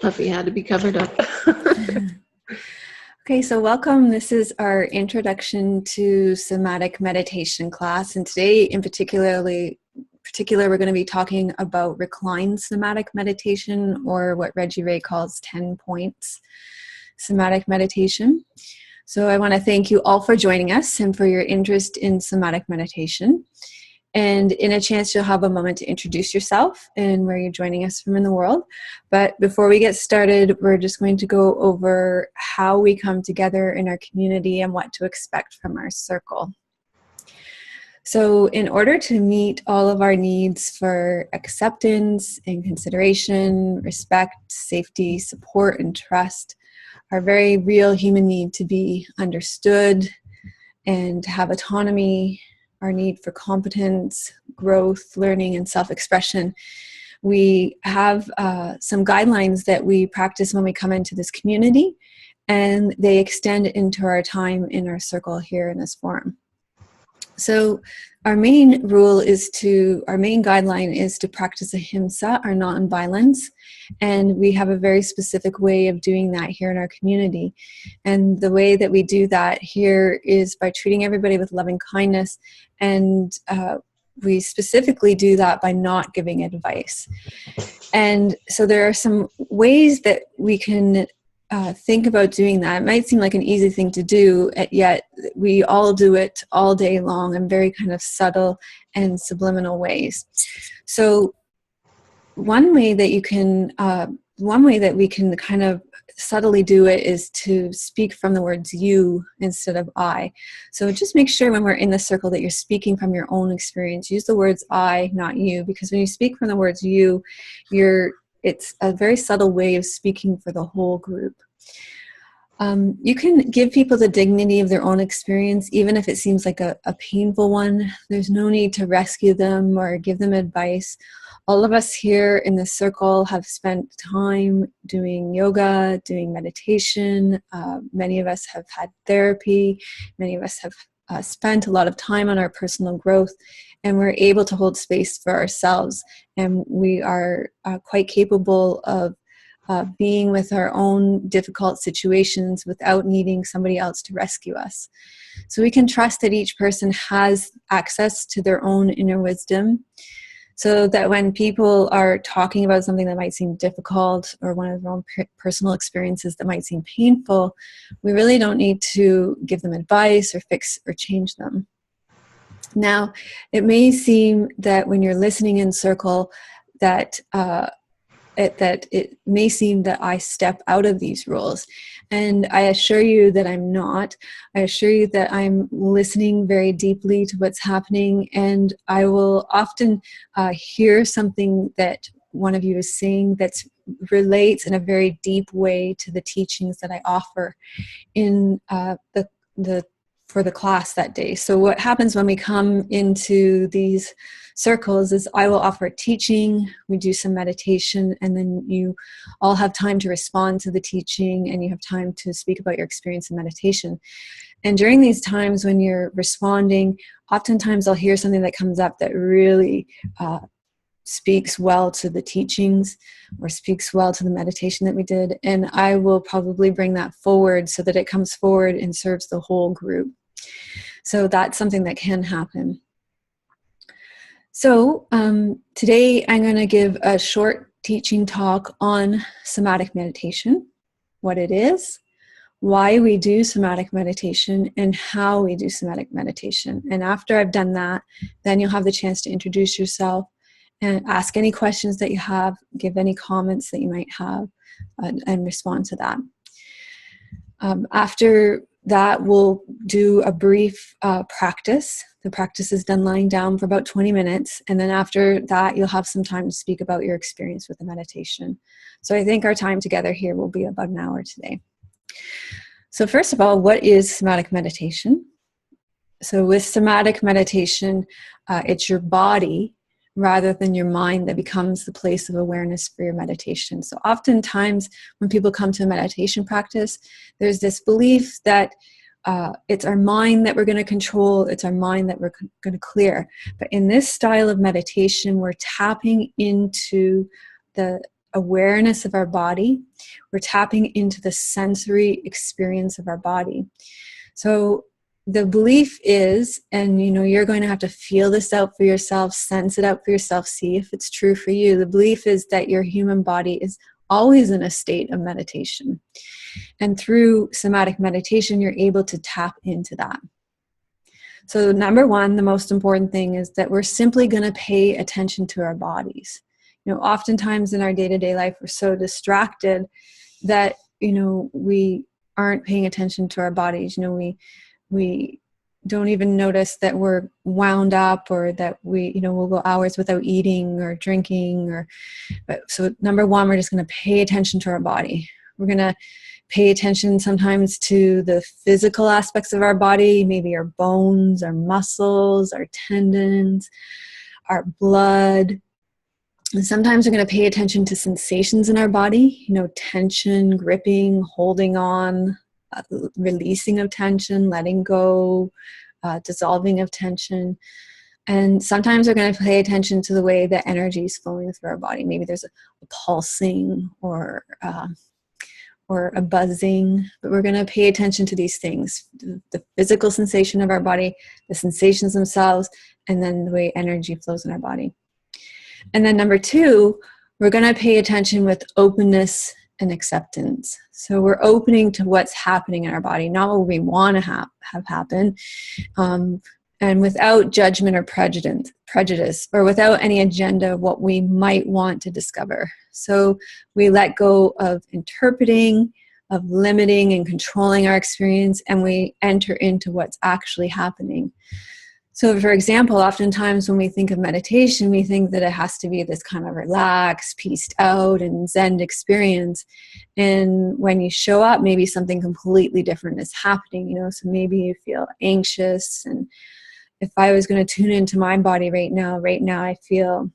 Puffy had to be covered up. Okay, so welcome. This is our introduction to somatic meditation class, and today in particular, we're going to be talking about reclined somatic meditation, or what Reggie Ray calls 10 points somatic meditation. So I want to thank you all for joining us and for your interest in somatic meditation. And in a chance, you'll have a moment to introduce yourself and where you're joining us from in the world. But before we get started, we're just going to go over how we come together in our community and what to expect from our circle. So in order to meet all of our needs for acceptance and consideration, respect, safety, support, and trust, our very real human need to be understood and to have autonomy, our need for competence, growth, learning, and self-expression, we have some guidelines that we practice when we come into this community, and they extend into our time in our circle here in this forum. So our main guideline is to practice ahimsa, or non-violence, and we have a very specific way of doing that here in our community. And the way that we do that here is by treating everybody with loving kindness, and we specifically do that by not giving advice. And so there are some ways that we can think about doing that. It might seem like an easy thing to do, yet we all do it all day long in very kind of subtle and subliminal ways. So one way that we can kind of subtly do it is to speak from the words you instead of I. So just make sure when we're in the circle that you're speaking from your own experience. Use the words I, not you, because when you speak from the words you, it's a very subtle way of speaking for the whole group. You can give people the dignity of their own experience, even if it seems like a painful one. There's no need to rescue them or give them advice. All of us here in the circle have spent time doing yoga, doing meditation. Many of us have had therapy. Many of us have spent a lot of time on our personal growth, and we're able to hold space for ourselves. And we are quite capable of being with our own difficult situations without needing somebody else to rescue us. So we can trust that each person has access to their own inner wisdom, so that when people are talking about something that might seem difficult, or one of their own personal experiences that might seem painful, we really don't need to give them advice or fix or change them. Now, it may seem that when you're listening in circle that it may seem that I step out of these rules. And I assure you that I'm not. I assure you that I'm listening very deeply to what's happening, and I will often hear something that one of you is saying that relates in a very deep way to the teachings that I offer in for the class that day. So what happens when we come into these circles is I will offer teaching, we do some meditation, and then you all have time to respond to the teaching, and you have time to speak about your experience in meditation. And during these times when you're responding, oftentimes I'll hear something that comes up that really speaks well to the teachings or speaks well to the meditation that we did, and I will probably bring that forward so that it comes forward and serves the whole group. So that's something that can happen. So today I'm going to give a short teaching talk on somatic meditation, what it is, why we do somatic meditation, and how we do somatic meditation. And after I've done that, then you'll have the chance to introduce yourself and ask any questions that you have, give any comments that you might have, and respond to that. After that, we'll do a brief practice. The practice is done lying down for about 20 minutes. And then after that, you'll have some time to speak about your experience with the meditation. So I think our time together here will be about an hour today. So first of all, what is somatic meditation? So with somatic meditation, it's your body rather than your mind that becomes the place of awareness for your meditation. So oftentimes when people come to a meditation practice, there's this belief that it's our mind that we're going to control, it's our mind that we're going to clear. But in this style of meditation, we're tapping into the awareness of our body. We're tapping into the sensory experience of our body. So the belief is, and you're going to have to feel this out for yourself, sense it out for yourself, see if it's true for you. The belief is that your human body is always in a state of meditation. And through somatic meditation, you're able to tap into that. So number one, the most important thing is that we're simply going to pay attention to our bodies. Oftentimes in our day-to-day life, we're so distracted that, we aren't paying attention to our bodies. We don't even notice that we're wound up, or that we'll go hours without eating or drinking. So number one, we're just going to pay attention to our body. We're going to pay attention sometimes to the physical aspects of our body, maybe our bones, our muscles, our tendons, our blood. And sometimes we're going to pay attention to sensations in our body, tension, gripping, holding on, releasing of tension, letting go, dissolving of tension. And sometimes we're going to pay attention to the way that energy is flowing through our body. Maybe there's a pulsing or a buzzing, but we're going to pay attention to these things, the physical sensation of our body, the sensations themselves, and then the way energy flows in our body. And then number two, we're going to pay attention with openness and acceptance. So we're opening to what's happening in our body, not what we want to have happen, and without judgment or prejudice, or without any agenda of what we might want to discover. So we let go of interpreting, of limiting and controlling our experience, and we enter into what's actually happening. So for example, oftentimes when we think of meditation, we think that it has to be this kind of relaxed, pieced out, and Zen experience. And when you show up, maybe something completely different is happening, so maybe you feel anxious. And if I was going to tune into my body right now I feel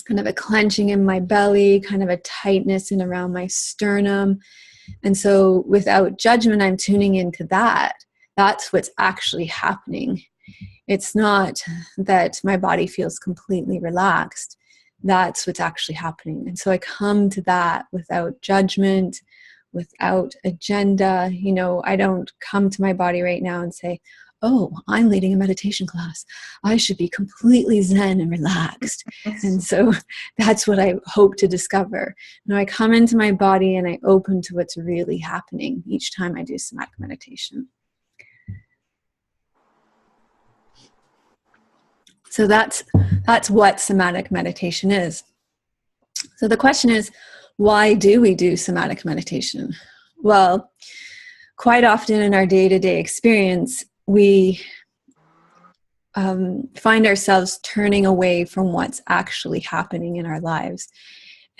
kind of a clenching in my belly, kind of a tightness in around my sternum. And so without judgment, I'm tuning into that. That's what's actually happening. It's not that my body feels completely relaxed. That's what's actually happening. And so I come to that without judgment, without agenda. I don't come to my body right now and say, oh, I'm leading a meditation class. I should be completely zen and relaxed. And so that's what I hope to discover. I come into my body and I open to what's really happening each time I do somatic meditation. So that's what somatic meditation is. So the question is, why do we do somatic meditation? Well, quite often in our day-to-day experience, we find ourselves turning away from what's actually happening in our lives.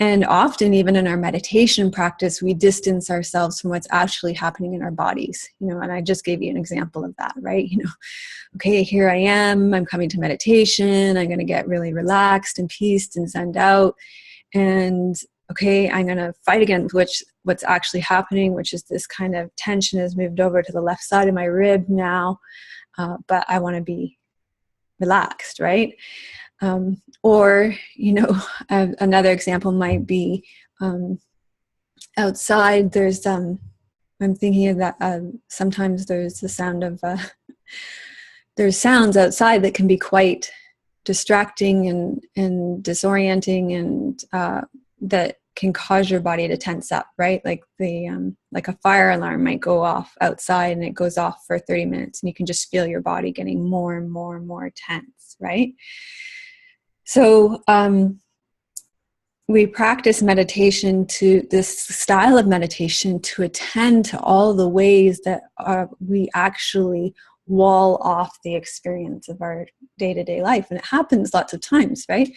And often, even in our meditation practice, we distance ourselves from what's actually happening in our bodies. And I just gave you an example of that, right? Okay, here I am, I'm coming to meditation, I'm going to get really relaxed and peaced and zened out. And okay, I'm going to fight against what's actually happening, which is this kind of tension has moved over to the left side of my rib now, but I want to be relaxed, right? Or, another example might be outside. There's, I'm thinking of that. Sometimes there's the sound of, there's sounds outside that can be quite distracting and disorienting, and that can cause your body to tense up, right? Like like a fire alarm might go off outside, and it goes off for 30 minutes, and you can just feel your body getting more and more and more tense, right? So we practice meditation, to this style of meditation, to attend to all the ways that we actually wall off the experience of our day-to-day life. And it happens lots of times, right?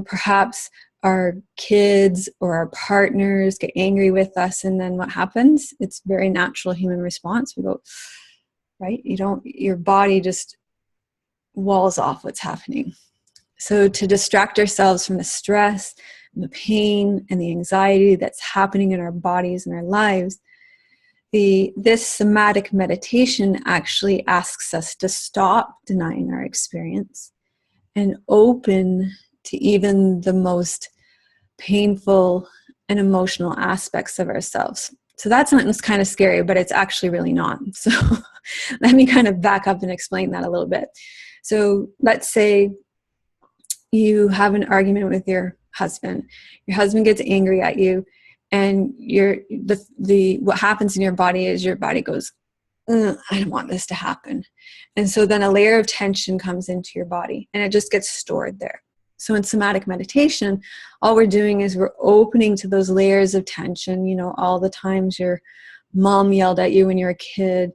Perhaps our kids or our partners get angry with us, and then what happens? It's a very natural human response. We go, right? Your body just walls off what's happening. So to distract ourselves from the stress and the pain and the anxiety that's happening in our bodies and our lives, this somatic meditation actually asks us to stop denying our experience and open to even the most painful and emotional aspects of ourselves. So that's something that's kind of scary, but it's actually really not. So let me kind of back up and explain that a little bit. So let's say you have an argument with your husband. Your husband gets angry at you, and what happens in your body is your body goes, I don't want this to happen. And so then a layer of tension comes into your body, and it just gets stored there. So in somatic meditation, all we're doing is we're opening to those layers of tension, you know, all the times your mom yelled at you when you were a kid,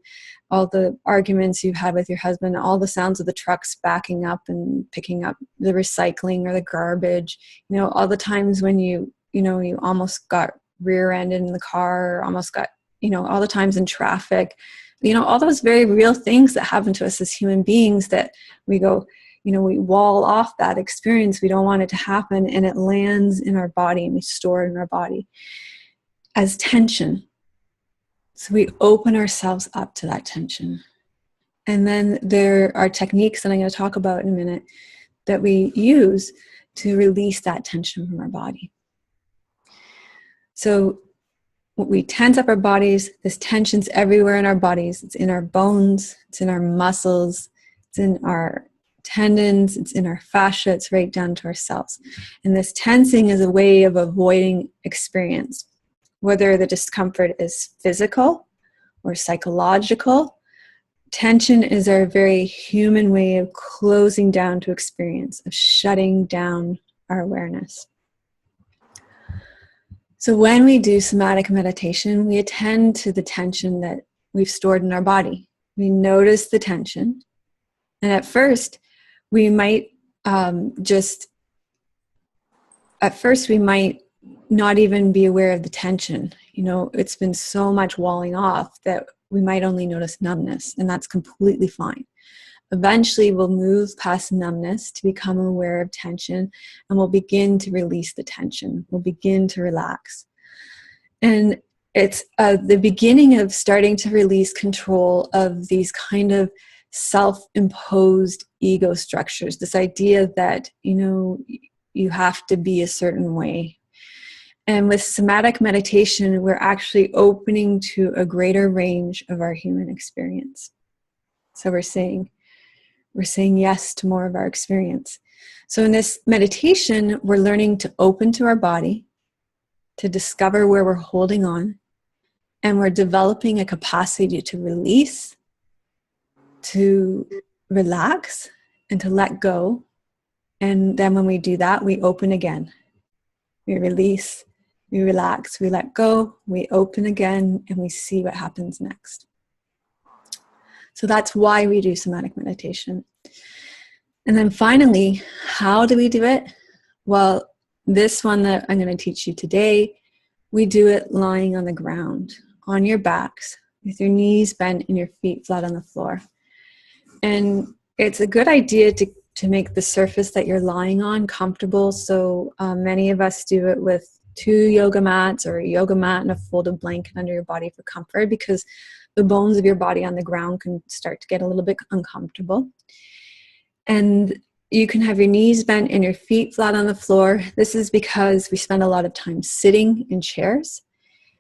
all the arguments you've had with your husband, all the sounds of the trucks backing up and picking up the recycling or the garbage, you know, all the times when you almost got rear-ended in the car, or almost got, you know, all the times in traffic, you know, all those very real things that happen to us as human beings that we go, you know, we wall off that experience. We don't want it to happen, and it lands in our body, and we store it in our body as tension. So we open ourselves up to that tension. And then there are techniques that I'm going to talk about in a minute that we use to release that tension from our body. So we tense up our bodies. This tension's everywhere in our bodies. It's in our bones. It's in our muscles. It's in our tendons. It's in our fascia. It's right down to our cells. And this tensing is a way of avoiding experience, whether the discomfort is physical or psychological. Tension is our very human way of closing down to experience, of shutting down our awareness. So when we do somatic meditation, we attend to the tension that we've stored in our body. We notice the tension. And at first, we might not even be aware of the tension. You know, it's been so much walling off that we might only notice numbness, and that's completely fine. Eventually, we'll move past numbness to become aware of tension, and we'll begin to release the tension. We'll begin to relax. And it's the beginning of starting to release control of these kind of self-imposed ego structures, this idea that, you know, you have to be a certain way. And with somatic meditation, we're actually opening to a greater range of our human experience. So we're saying yes to more of our experience. So in this meditation, we're learning to open to our body, to discover where we're holding on, and we're developing a capacity to release, to relax, and to let go. And then when we do that, we open again. We release, we relax, we let go, we open again, and we see what happens next. So that's why we do somatic meditation. And then finally, how do we do it? Well, this one that I'm going to teach you today, we do it lying on the ground, on your backs, with your knees bent and your feet flat on the floor. And it's a good idea to make the surface that you're lying on comfortable. So many of us do it with 2 yoga mats or a yoga mat and a folded blanket under your body for comfort, because the bones of your body on the ground can start to get a little bit uncomfortable. And you can have your knees bent and your feet flat on the floor. This is because we spend a lot of time sitting in chairs.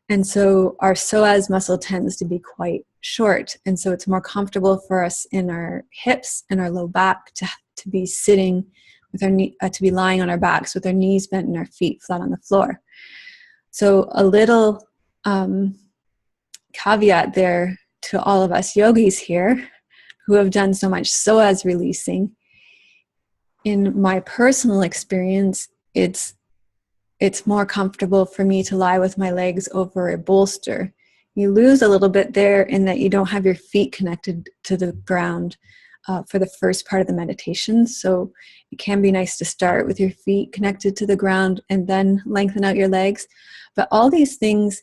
And so our psoas muscle tends to be quite short. And so it's more comfortable for us in our hips and our low back to be sitting with to be lying on our backs with our knees bent and our feet flat on the floor. So a little caveat there to all of us yogis here who have done so much psoas releasing. In my personal experience, it's more comfortable for me to lie with my legs over a bolster. You lose a little bit there in that you don't have your feet connected to the ground for the first part of the meditation. So it can be nice to start with your feet connected to the ground and then lengthen out your legs. But all these things,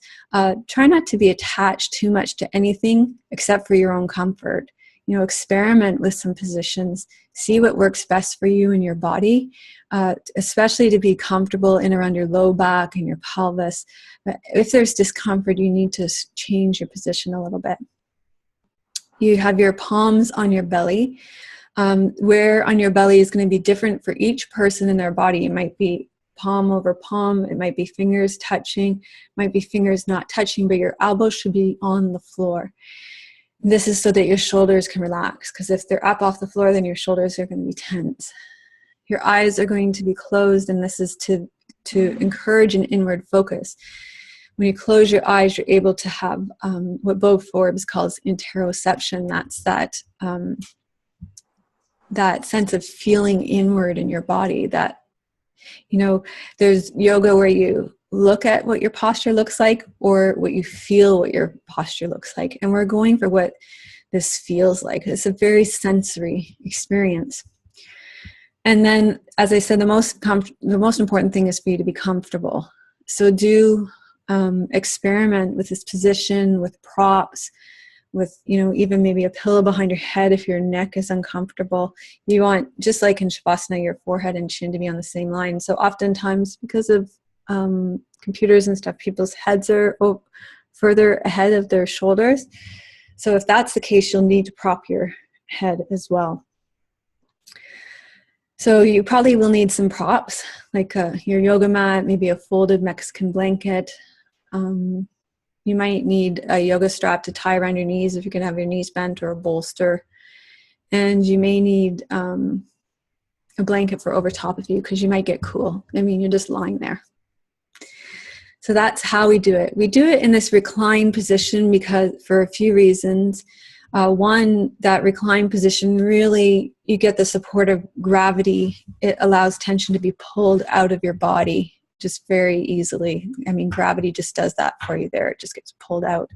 try not to be attached too much to anything except for your own comfort. You know, experiment with some positions, see what works best for you and your body, especially to be comfortable in around your low back and your pelvis. But if there's discomfort, you need to change your position a little bit. You have your palms on your belly. Where on your belly is going to be different for each person in their body. It might be palm over palm. It might be fingers touching, might be fingers not touching, but your elbows should be on the floor. This is so that your shoulders can relax, because if they're up off the floor, then your shoulders are going to be tense. Your eyes are going to be closed, and this is to encourage an inward focus. When you close your eyes, you're able to have what Bo Forbes calls interoception. That's that sense of feeling inward in your body. That, you know, there's yoga where you look at what your posture looks like, or what you feel what your posture looks like. And we're going for what this feels like. It's a very sensory experience. And then, as I said, the most important thing is for you to be comfortable. So do experiment with this position, with props, with, you know, even maybe a pillow behind your head if your neck is uncomfortable. You want, just like in Shavasana, your forehead and chin to be on the same line. So oftentimes, because of computers and stuff, people's heads are further ahead of their shoulders. So if that's the case, you'll need to prop your head as well. So you probably will need some props, like your yoga mat, maybe a folded Mexican blanket. You might need a yoga strap to tie around your knees if you can have your knees bent, or a bolster. And you may need a blanket for over top of you, because you might get cool. I mean, you're just lying there. So that's how we do it. We do it in this reclined position because, for a few reasons. One, that reclined position, really, you get the support of gravity. It allows tension to be pulled out of your body just very easily. I mean, gravity just does that for you there. It just gets pulled out.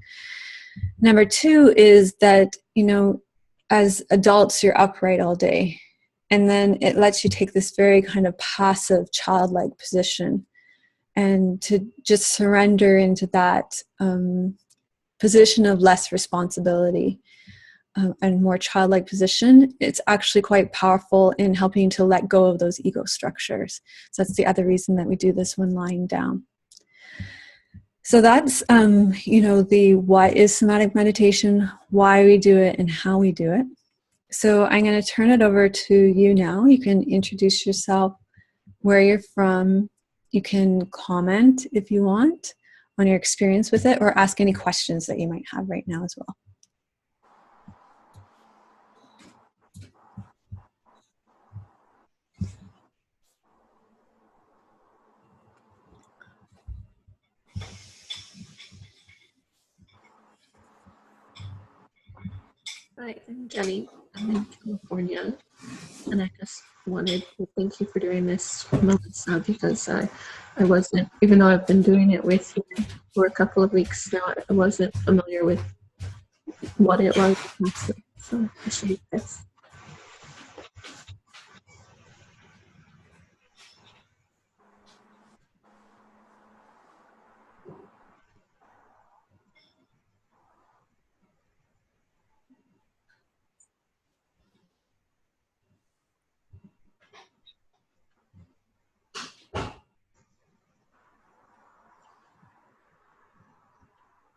Number two is that, you know, as adults, you're upright all day. And then it lets you take this very kind of passive, childlike position, and to just surrender into that position of less responsibility. And more childlike position. It's actually quite powerful in helping to let go of those ego structures. So that's the other reason that we do this when lying down. So that's, you know, the what is somatic meditation, why we do it, and how we do it. So I'm going to turn it over to you now. You can introduce yourself, where you're from. You can comment if you want on your experience with it, or ask any questions that you might have right now as well. Hi, I'm Jenny. I'm in California, and I just wanted to thank you for doing this, Melissa, because I wasn't, even though I've been doing it with you for a couple of weeks now, I wasn't familiar with what it was. So I appreciate this.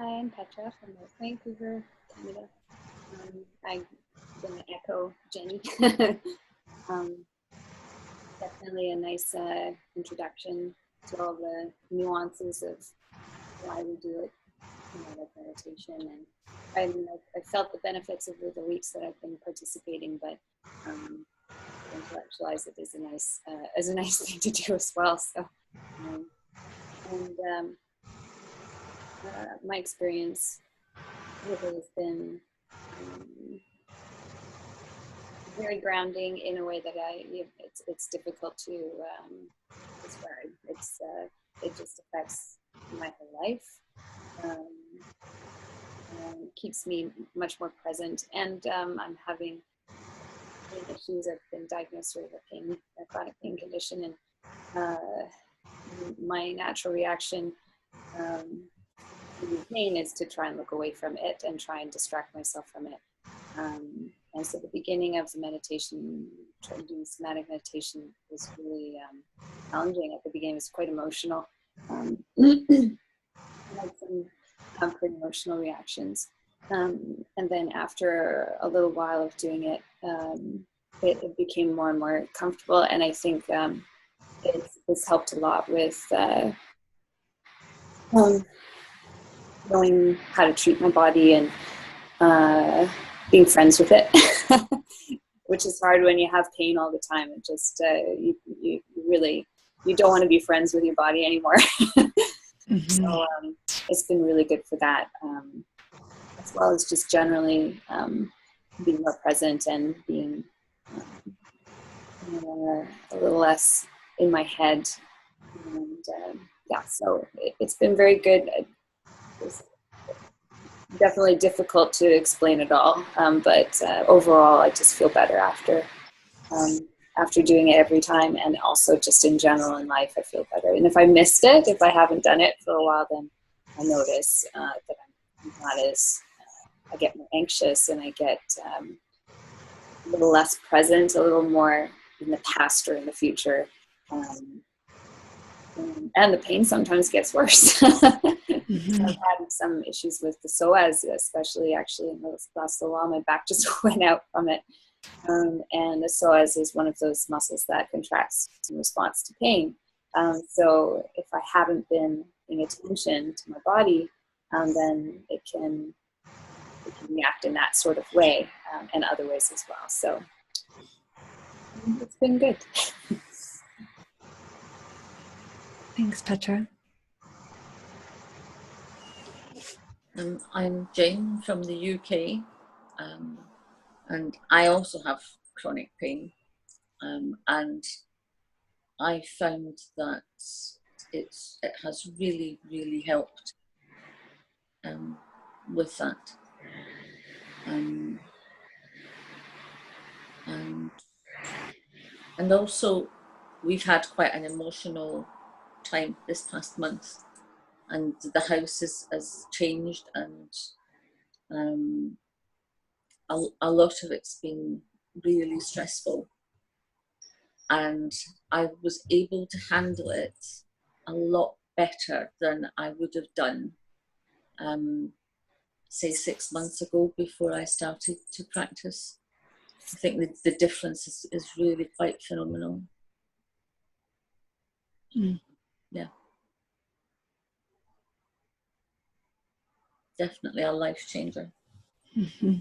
I'm Petra from North Vancouver, Canada. I'm going to echo Jenny. Definitely a nice introduction to all the nuances of why we do it, you know, like meditation. And I felt the benefits over the weeks that I've been participating, but intellectualize it is a nice thing to do as well. So, my experience with it has been very grounding in a way that it's difficult to describe. It just affects my whole life, and keeps me much more present. And I'm having issues. I've been diagnosed with a chronic pain condition, and my natural reaction to pain is to try and look away from it and try and distract myself from it. And so the beginning of the meditation, trying to do somatic meditation, was really challenging. At the beginning, it was quite emotional. I had some pretty emotional reactions. And then after a little while of doing it, it became more and more comfortable. And I think it's has helped a lot with um, knowing how to treat my body and being friends with it, which is hard when you have pain all the time. It just you really, you don't want to be friends with your body anymore. Mm-hmm. So it's been really good for that, as well as just generally being more present and being a little less in my head. And yeah, so it's been very good. It's definitely difficult to explain it all, but overall I just feel better after doing it every time, and also just in general in life I feel better. And if I missed it, if I haven't done it for a while, then I notice that I'm not as I get more anxious, and I get a little less present, a little more in the past or in the future. And the pain sometimes gets worse. Mm-hmm. I've had some issues with the psoas, especially actually in the last little while. My back just went out from it. And the psoas is one of those muscles that contracts in response to pain. So if I haven't been paying attention to my body, then it can react in that sort of way, and other ways as well. So it's been good. Thanks, Petra. I'm Jane from the UK, and I also have chronic pain, and I found that it has really, really helped with that. And also, we've had quite an emotional time this past month, and the house has changed, and a lot of it's been really stressful, and I was able to handle it a lot better than I would have done say 6 months ago before I started to practice. I think the difference is really quite phenomenal. Yeah, definitely a life changer. Mm-hmm.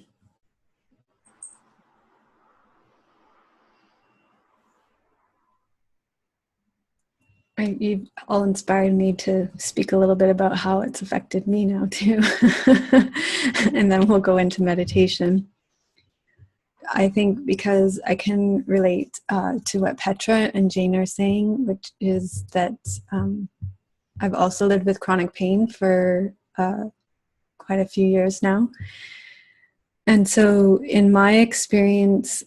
You've all inspired me to speak a little bit about how it's affected me now too. And then we'll go into meditation. I think because I can relate to what Petra and Jane are saying, which is that I've also lived with chronic pain for quite a few years now. And so in my experience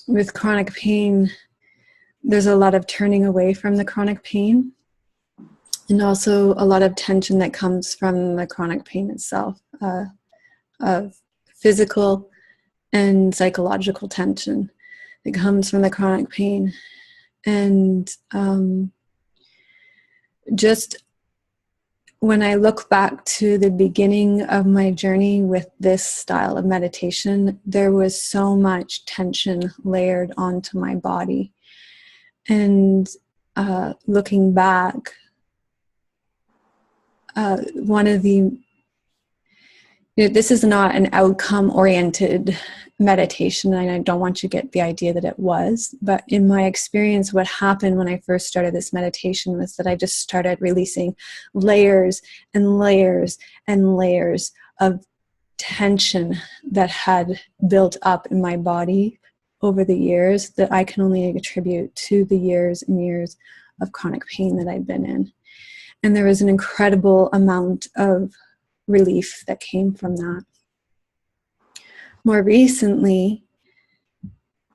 with chronic pain, there's a lot of turning away from the chronic pain, and also a lot of tension that comes from the chronic pain itself, of physical and psychological tension that comes from the chronic pain. And just when I look back to the beginning of my journey with this style of meditation, there was so much tension layered onto my body. And looking back, one of the, this is not an outcome-oriented meditation, and I don't want you to get the idea that it was, but in my experience, what happened when I first started this meditation was that I just started releasing layers and layers and layers of tension that had built up in my body over the years that I can only attribute to the years and years of chronic pain that I've been in. And there was an incredible amount of relief that came from that. More recently,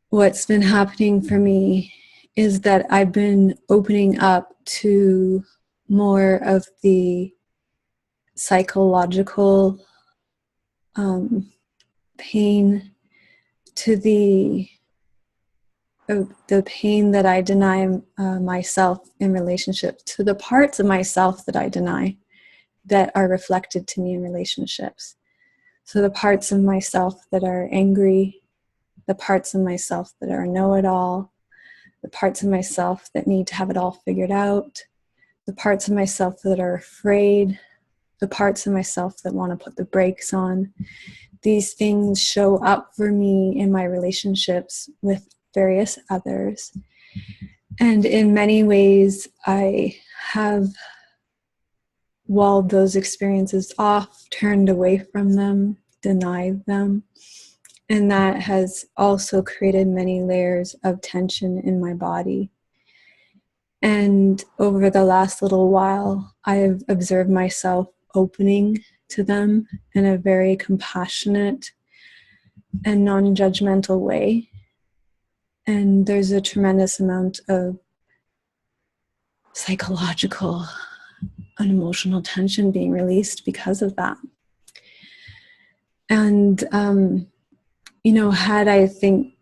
what's been happening for me is that I've been opening up to more of the psychological pain, to the pain that I deny myself in relationship, to the parts of myself that I deny that are reflected to me in relationships. So the parts of myself that are angry, the parts of myself that are know-it-all, the parts of myself that need to have it all figured out, the parts of myself that are afraid, the parts of myself that want to put the brakes on. These things show up for me in my relationships with various others. And in many ways, I have walled those experiences off, turned away from them, denied them. And that has also created many layers of tension in my body. And over the last little while, I have observed myself opening to them in a very compassionate and non-judgmental way. And there's a tremendous amount of psychological and emotional tension being released because of that. And, I think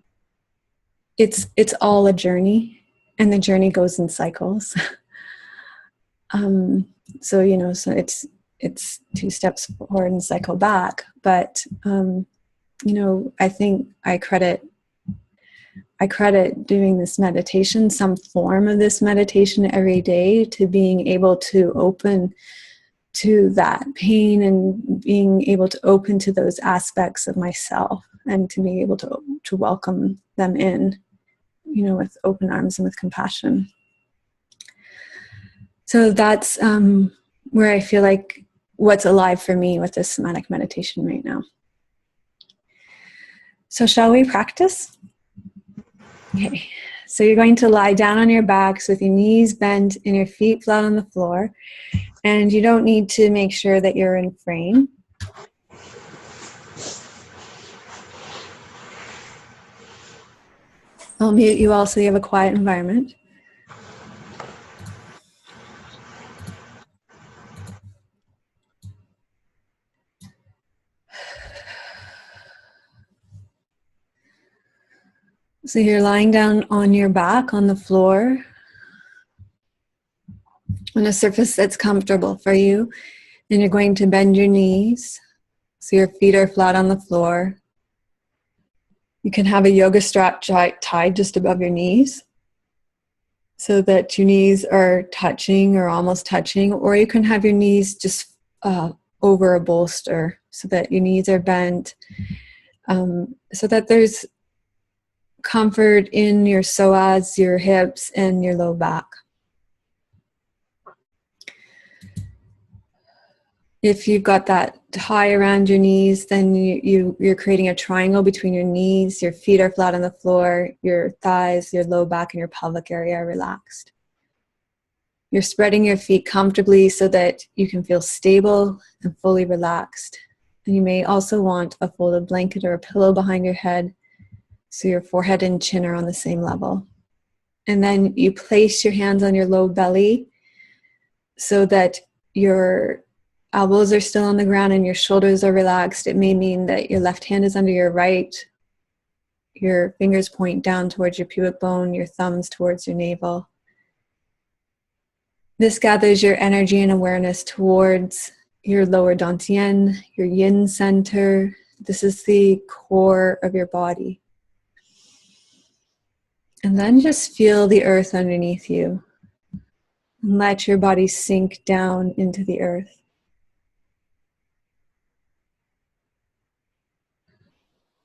it's all a journey, and the journey goes in cycles. So it's 2 steps forward and cycle back. But, I think I credit doing this meditation, some form of this meditation every day, to being able to open to that pain and being able to open to those aspects of myself and to be able to welcome them in, with open arms and with compassion. So that's where I feel like what's alive for me with this somatic meditation right now. So shall we practice? Okay, so you're going to lie down on your backs with your knees bent and your feet flat on the floor. And you don't need to make sure that you're in frame. I'll mute you all so you have a quiet environment. So you're lying down on your back on the floor, on a surface that's comfortable for you, and you're going to bend your knees so your feet are flat on the floor. You can have a yoga strap tied just above your knees so that your knees are touching or almost touching, or you can have your knees just over a bolster so that your knees are bent, so that there's comfort in your psoas, your hips, and your low back. If you've got that tie around your knees, then you're creating a triangle between your knees. Your feet are flat on the floor. Your thighs, your low back, and your pelvic area are relaxed. You're spreading your feet comfortably so that you can feel stable and fully relaxed. And you may also want a folded blanket or a pillow behind your head so your forehead and chin are on the same level. And then you place your hands on your low belly so that your elbows are still on the ground and your shoulders are relaxed. It may mean that your left hand is under your right. Your fingers point down towards your pubic bone, your thumbs towards your navel. This gathers your energy and awareness towards your lower dantian, your yin center. This is the core of your body. And then just feel the earth underneath you. And let your body sink down into the earth.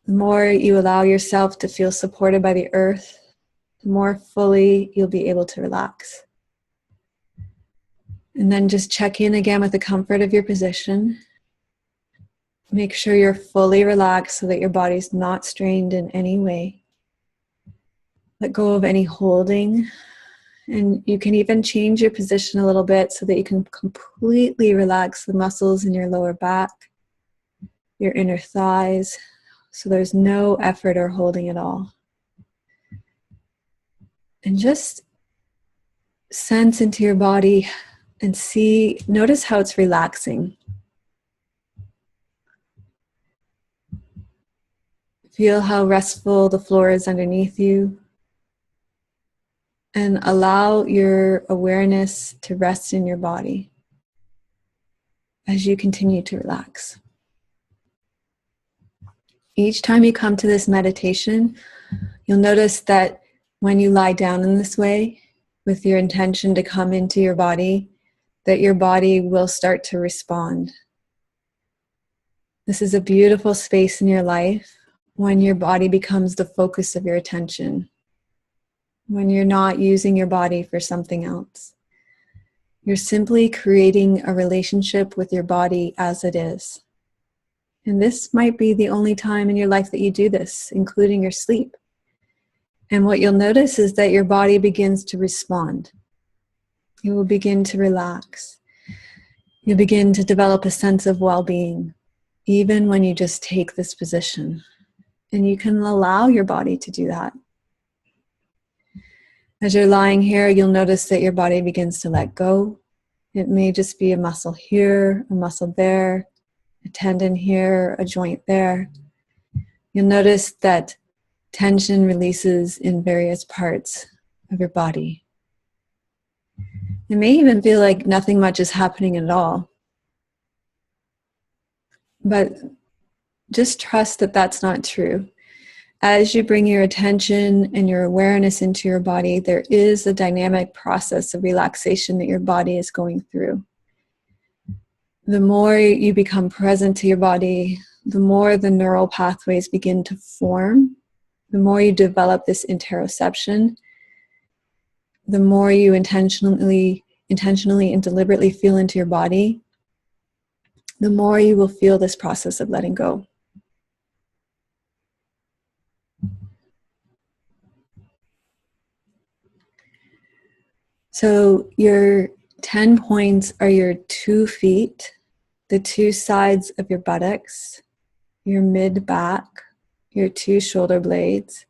The more you allow yourself to feel supported by the earth, the more fully you'll be able to relax. And then just check in again with the comfort of your position. Make sure you're fully relaxed so that your body's not strained in any way. Let go of any holding. And you can even change your position a little bit so that you can completely relax the muscles in your lower back, your inner thighs, so there's no effort or holding at all. And just sense into your body and notice how it's relaxing. Feel how restful the floor is underneath you. And allow your awareness to rest in your body as you continue to relax. Each time you come to this meditation, you'll notice that when you lie down in this way, with your intention to come into your body, that your body will start to respond. This is a beautiful space in your life when your body becomes the focus of your attention, when you're not using your body for something else. You're simply creating a relationship with your body as it is. And this might be the only time in your life that you do this, including your sleep. And what you'll notice is that your body begins to respond. You will begin to relax. You'll begin to develop a sense of well-being, even when you just take this position. And you can allow your body to do that. As you're lying here, you'll notice that your body begins to let go. It may just be a muscle here, a muscle there, a tendon here, a joint there. You'll notice that tension releases in various parts of your body. It may even feel like nothing much is happening at all. But just trust that that's not true. As you bring your attention and your awareness into your body, there is a dynamic process of relaxation that your body is going through. The more you become present to your body, the more the neural pathways begin to form, the more you develop this interoception, the more you intentionally and deliberately feel into your body, the more you will feel this process of letting go. So your 10 points are your 2 feet, the 2 sides of your buttocks, your mid-back, your 2 shoulder blades,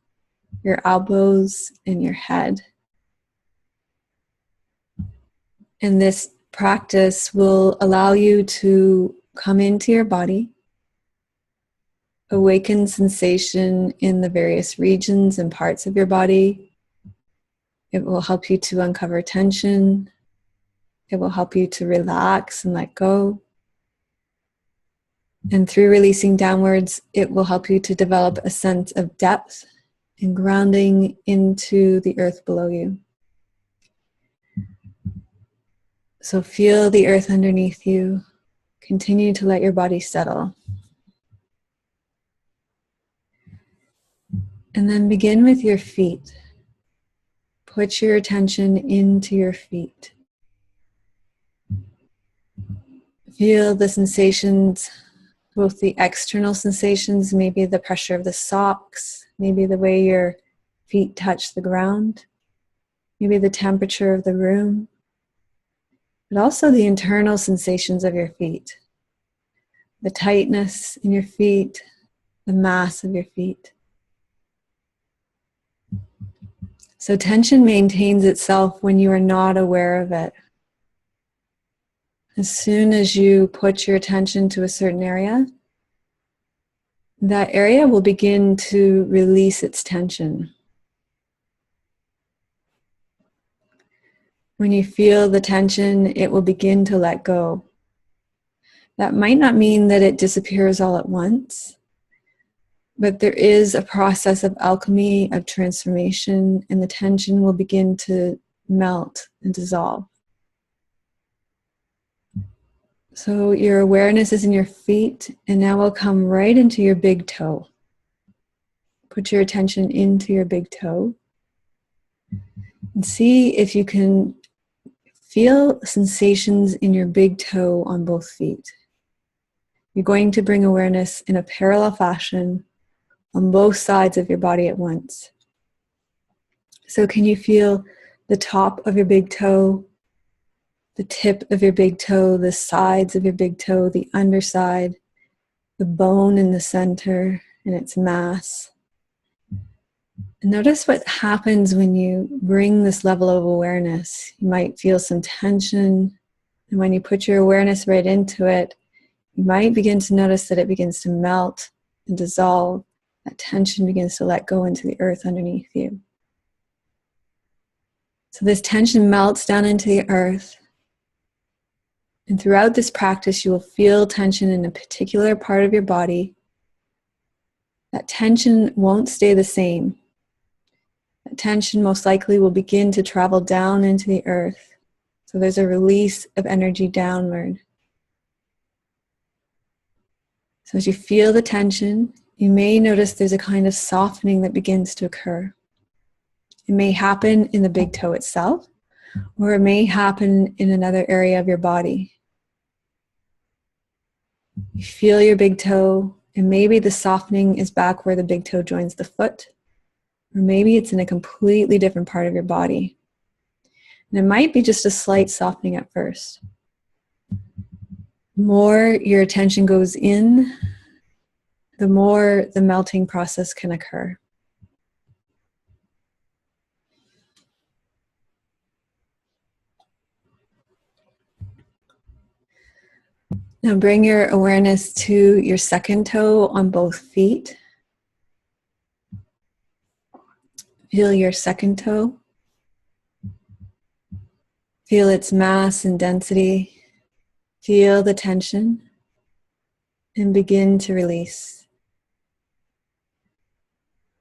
your elbows, and your head. And this practice will allow you to come into your body, awaken sensation in the various regions and parts of your body. It will help you to uncover tension. It will help you to relax and let go. And through releasing downwards, it will help you to develop a sense of depth and grounding into the earth below you. So feel the earth underneath you. Continue to let your body settle. And then begin with your feet. Put your attention into your feet. Feel the sensations, both the external sensations, maybe the pressure of the socks, maybe the way your feet touch the ground, maybe the temperature of the room, but also the internal sensations of your feet, the tightness in your feet, the mass of your feet. So tension maintains itself when you are not aware of it. As soon as you put your attention to a certain area, that area will begin to release its tension. When you feel the tension, it will begin to let go. That might not mean that it disappears all at once, but there is a process of alchemy, of transformation, and the tension will begin to melt and dissolve. So your awareness is in your feet, and now we'll come right into your big toe. Put your attention into your big toe. And see if you can feel sensations in your big toe on both feet. You're going to bring awareness in a parallel fashion on both sides of your body at once. So can you feel the top of your big toe, the tip of your big toe, the sides of your big toe, the underside, the bone in the center and its mass? And notice what happens when you bring this level of awareness. You might feel some tension, and when you put your awareness right into it, you might begin to notice that it begins to melt and dissolve. That tension begins to let go into the earth underneath you. So this tension melts down into the earth. And throughout this practice, you will feel tension in a particular part of your body. That tension won't stay the same. That tension most likely will begin to travel down into the earth. So there's a release of energy downward. So as you feel the tension, you may notice there's a kind of softening that begins to occur. It may happen in the big toe itself, or it may happen in another area of your body. You feel your big toe, and maybe the softening is back where the big toe joins the foot, or maybe it's in a completely different part of your body. And it might be just a slight softening at first. The more your attention goes in, the more the melting process can occur. Now bring your awareness to your second toe on both feet. Feel your second toe. Feel its mass and density. Feel the tension and begin to release.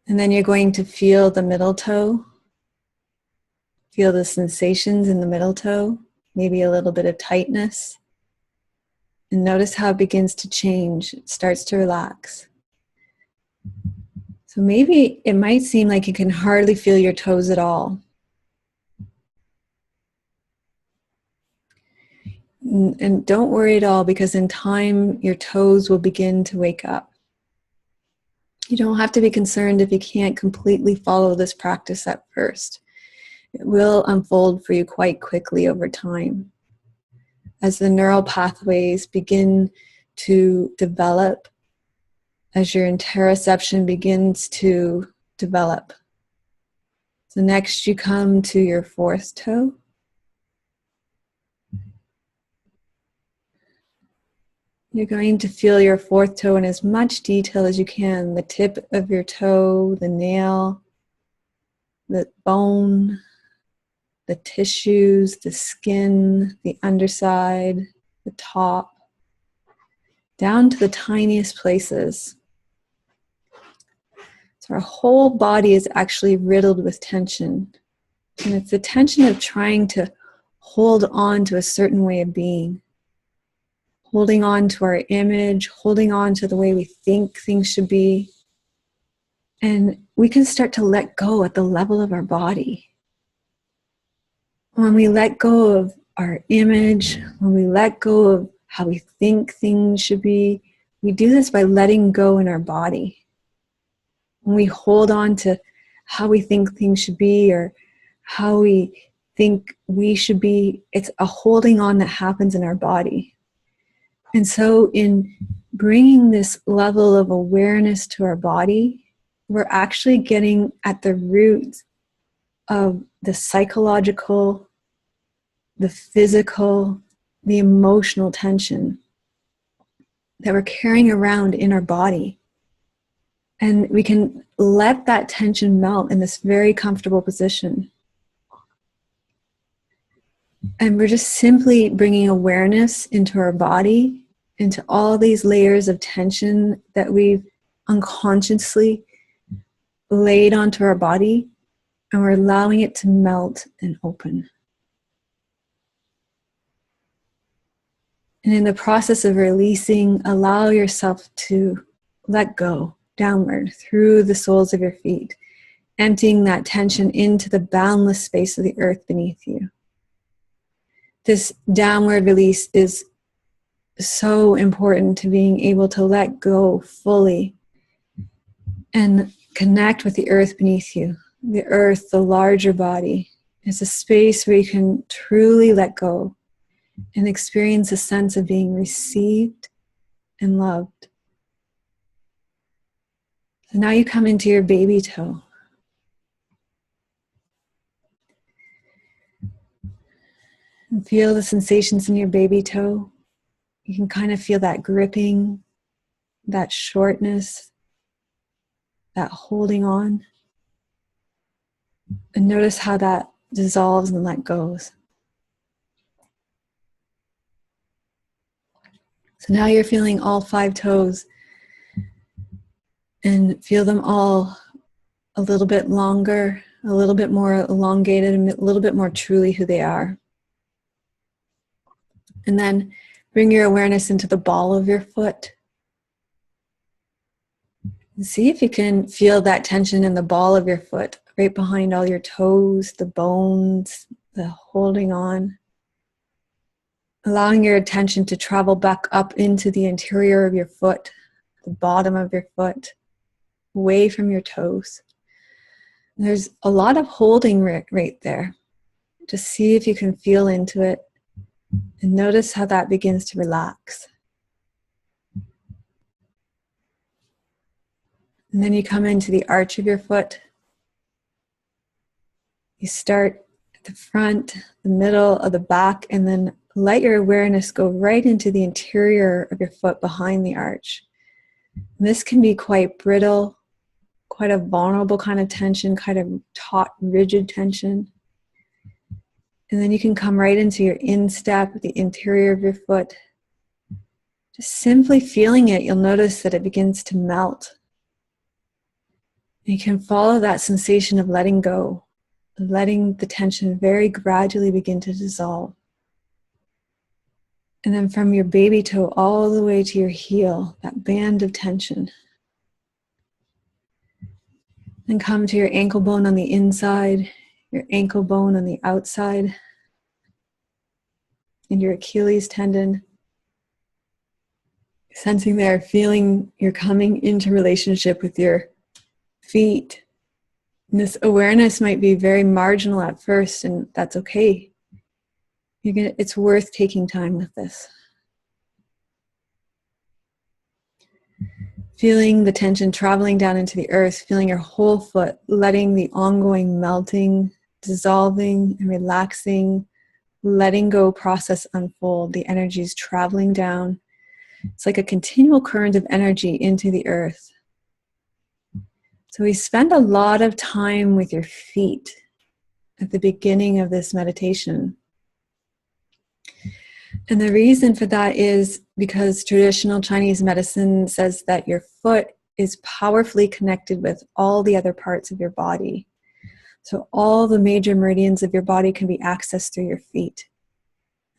And then you're going to feel the middle toe. Feel the sensations in the middle toe, maybe a little bit of tightness. And notice how it begins to change. It starts to relax. So maybe it might seem like you can hardly feel your toes at all. And don't worry at all, because in time, your toes will begin to wake up. You don't have to be concerned if you can't completely follow this practice at first. It will unfold for you quite quickly over time. As the neural pathways begin to develop, as your interoception begins to develop. So next you come to your fourth toe. You're going to feel your fourth toe in as much detail as you can. The tip of your toe, the nail, the bone, the tissues, the skin, the underside, the top, down to the tiniest places. So our whole body is actually riddled with tension. And it's the tension of trying to hold on to a certain way of being. Holding on to our image, holding on to the way we think things should be. And we can start to let go at the level of our body. When we let go of our image, when we let go of how we think things should be, we do this by letting go in our body. When we hold on to how we think things should be or how we think we should be, it's a holding on that happens in our body. And so in bringing this level of awareness to our body, we're actually getting at the root of the psychological, the physical, the emotional tension that we're carrying around in our body. And we can let that tension melt in this very comfortable position. And we're just simply bringing awareness into our body, into all these layers of tension that we've unconsciously laid onto our body, and we're allowing it to melt and open. And in the process of releasing, allow yourself to let go downward through the soles of your feet, emptying that tension into the boundless space of the earth beneath you. This downward release is so important to being able to let go fully and connect with the earth beneath you. The earth, the larger body, is a space where you can truly let go and experience a sense of being received and loved. So now you come into your baby toe. And feel the sensations in your baby toe. You can kind of feel that gripping, that shortness, that holding on. And notice how that dissolves and let goes. So now you're feeling all 5 toes and feel them all a little bit longer, a little bit more elongated and a little bit more truly who they are. And then bring your awareness into the ball of your foot. And see if you can feel that tension in the ball of your foot, right behind all your toes, the bones, the holding on. Allowing your attention to travel back up into the interior of your foot, the bottom of your foot, away from your toes. And there's a lot of holding right there. Just see if you can feel into it and notice how that begins to relax. And then you come into the arch of your foot. You start at the front, the middle, of the back, and then let your awareness go right into the interior of your foot behind the arch. And this can be quite brittle, quite a vulnerable kind of tension, kind of taut, rigid tension. And then you can come right into your instep, the interior of your foot. Just simply feeling it, you'll notice that it begins to melt. And you can follow that sensation of letting go, letting the tension very gradually begin to dissolve. And then from your baby toe all the way to your heel, that band of tension. Then come to your ankle bone on the inside, your ankle bone on the outside, and your Achilles tendon. Sensing there, feeling you're coming into relationship with your feet. And this awareness might be very marginal at first, and that's okay. It's worth taking time with this. Feeling the tension traveling down into the earth, feeling your whole foot, letting the ongoing melting, dissolving, and relaxing, letting go process unfold. The energy is traveling down. It's like a continual current of energy into the earth. So we spend a lot of time with your feet at the beginning of this meditation. And the reason for that is because traditional Chinese medicine says that your foot is powerfully connected with all the other parts of your body. So all the major meridians of your body can be accessed through your feet.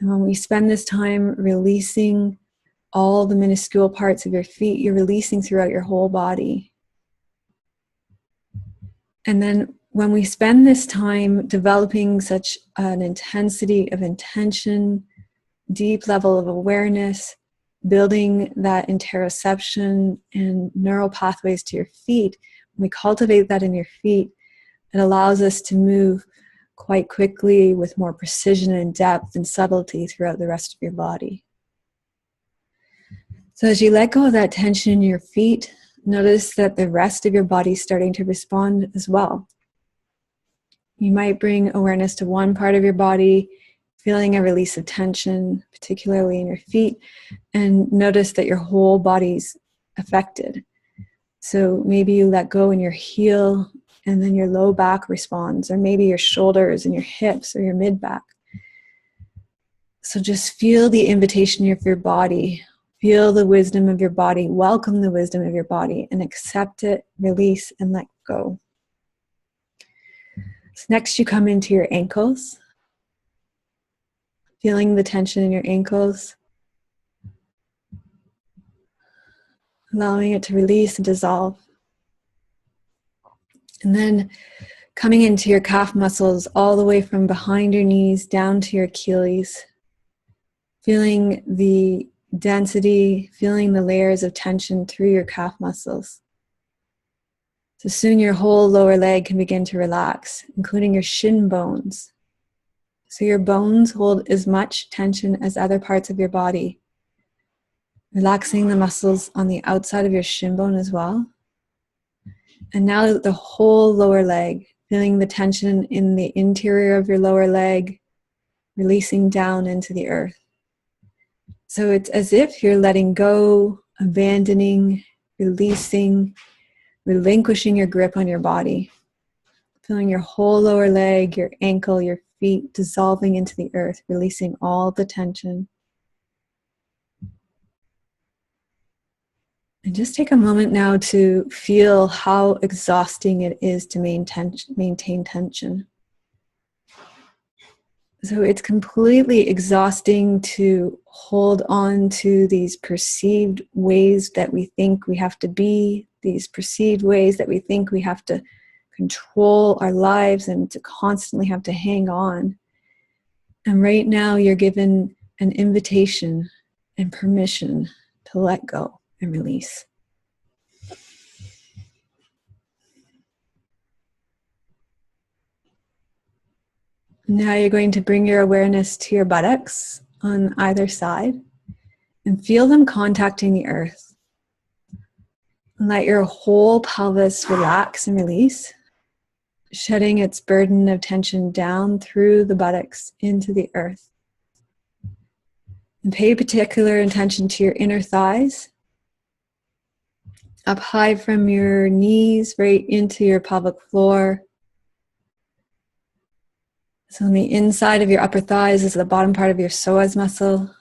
And when we spend this time releasing all the minuscule parts of your feet, you're releasing throughout your whole body. And then when we spend this time developing such an intensity of intention, deep level of awareness, building that interoception and neural pathways to your feet, when we cultivate that in your feet, it allows us to move quite quickly with more precision and depth and subtlety throughout the rest of your body. So as you let go of that tension in your feet, notice that the rest of your body is starting to respond as well. You might bring awareness to one part of your body, feeling a release of tension, particularly in your feet, and notice that your whole body's affected. So maybe you let go in your heel, and then your low back responds, or maybe your shoulders and your hips or your mid-back. So just feel the invitation of your body. Feel the wisdom of your body. Welcome the wisdom of your body and accept it, release, and let go. So next you come into your ankles. Feeling the tension in your ankles. Allowing it to release and dissolve. And then coming into your calf muscles all the way from behind your knees down to your Achilles. Feeling the density, feeling the layers of tension through your calf muscles. So soon your whole lower leg can begin to relax, including your shin bones. So your bones hold as much tension as other parts of your body. Relaxing the muscles on the outside of your shin bone as well. And now the whole lower leg, feeling the tension in the interior of your lower leg, releasing down into the earth. So it's as if you're letting go, abandoning, releasing, relinquishing your grip on your body. Feeling your whole lower leg, your ankle, your feet dissolving into the earth, releasing all the tension. And just take a moment now to feel how exhausting it is to maintain tension. So it's completely exhausting to hold on to these perceived ways that we think we have to be, these perceived ways that we think we have to control our lives and to constantly have to hang on. And right now you're given an invitation and permission to let go and release. Now you're going to bring your awareness to your buttocks on either side and feel them contacting the earth. Let your whole pelvis relax and release, shedding its burden of tension down through the buttocks into the earth. And pay particular attention to your inner thighs, up high from your knees, right into your pelvic floor. So on the inside of your upper thighs is the bottom part of your psoas muscle.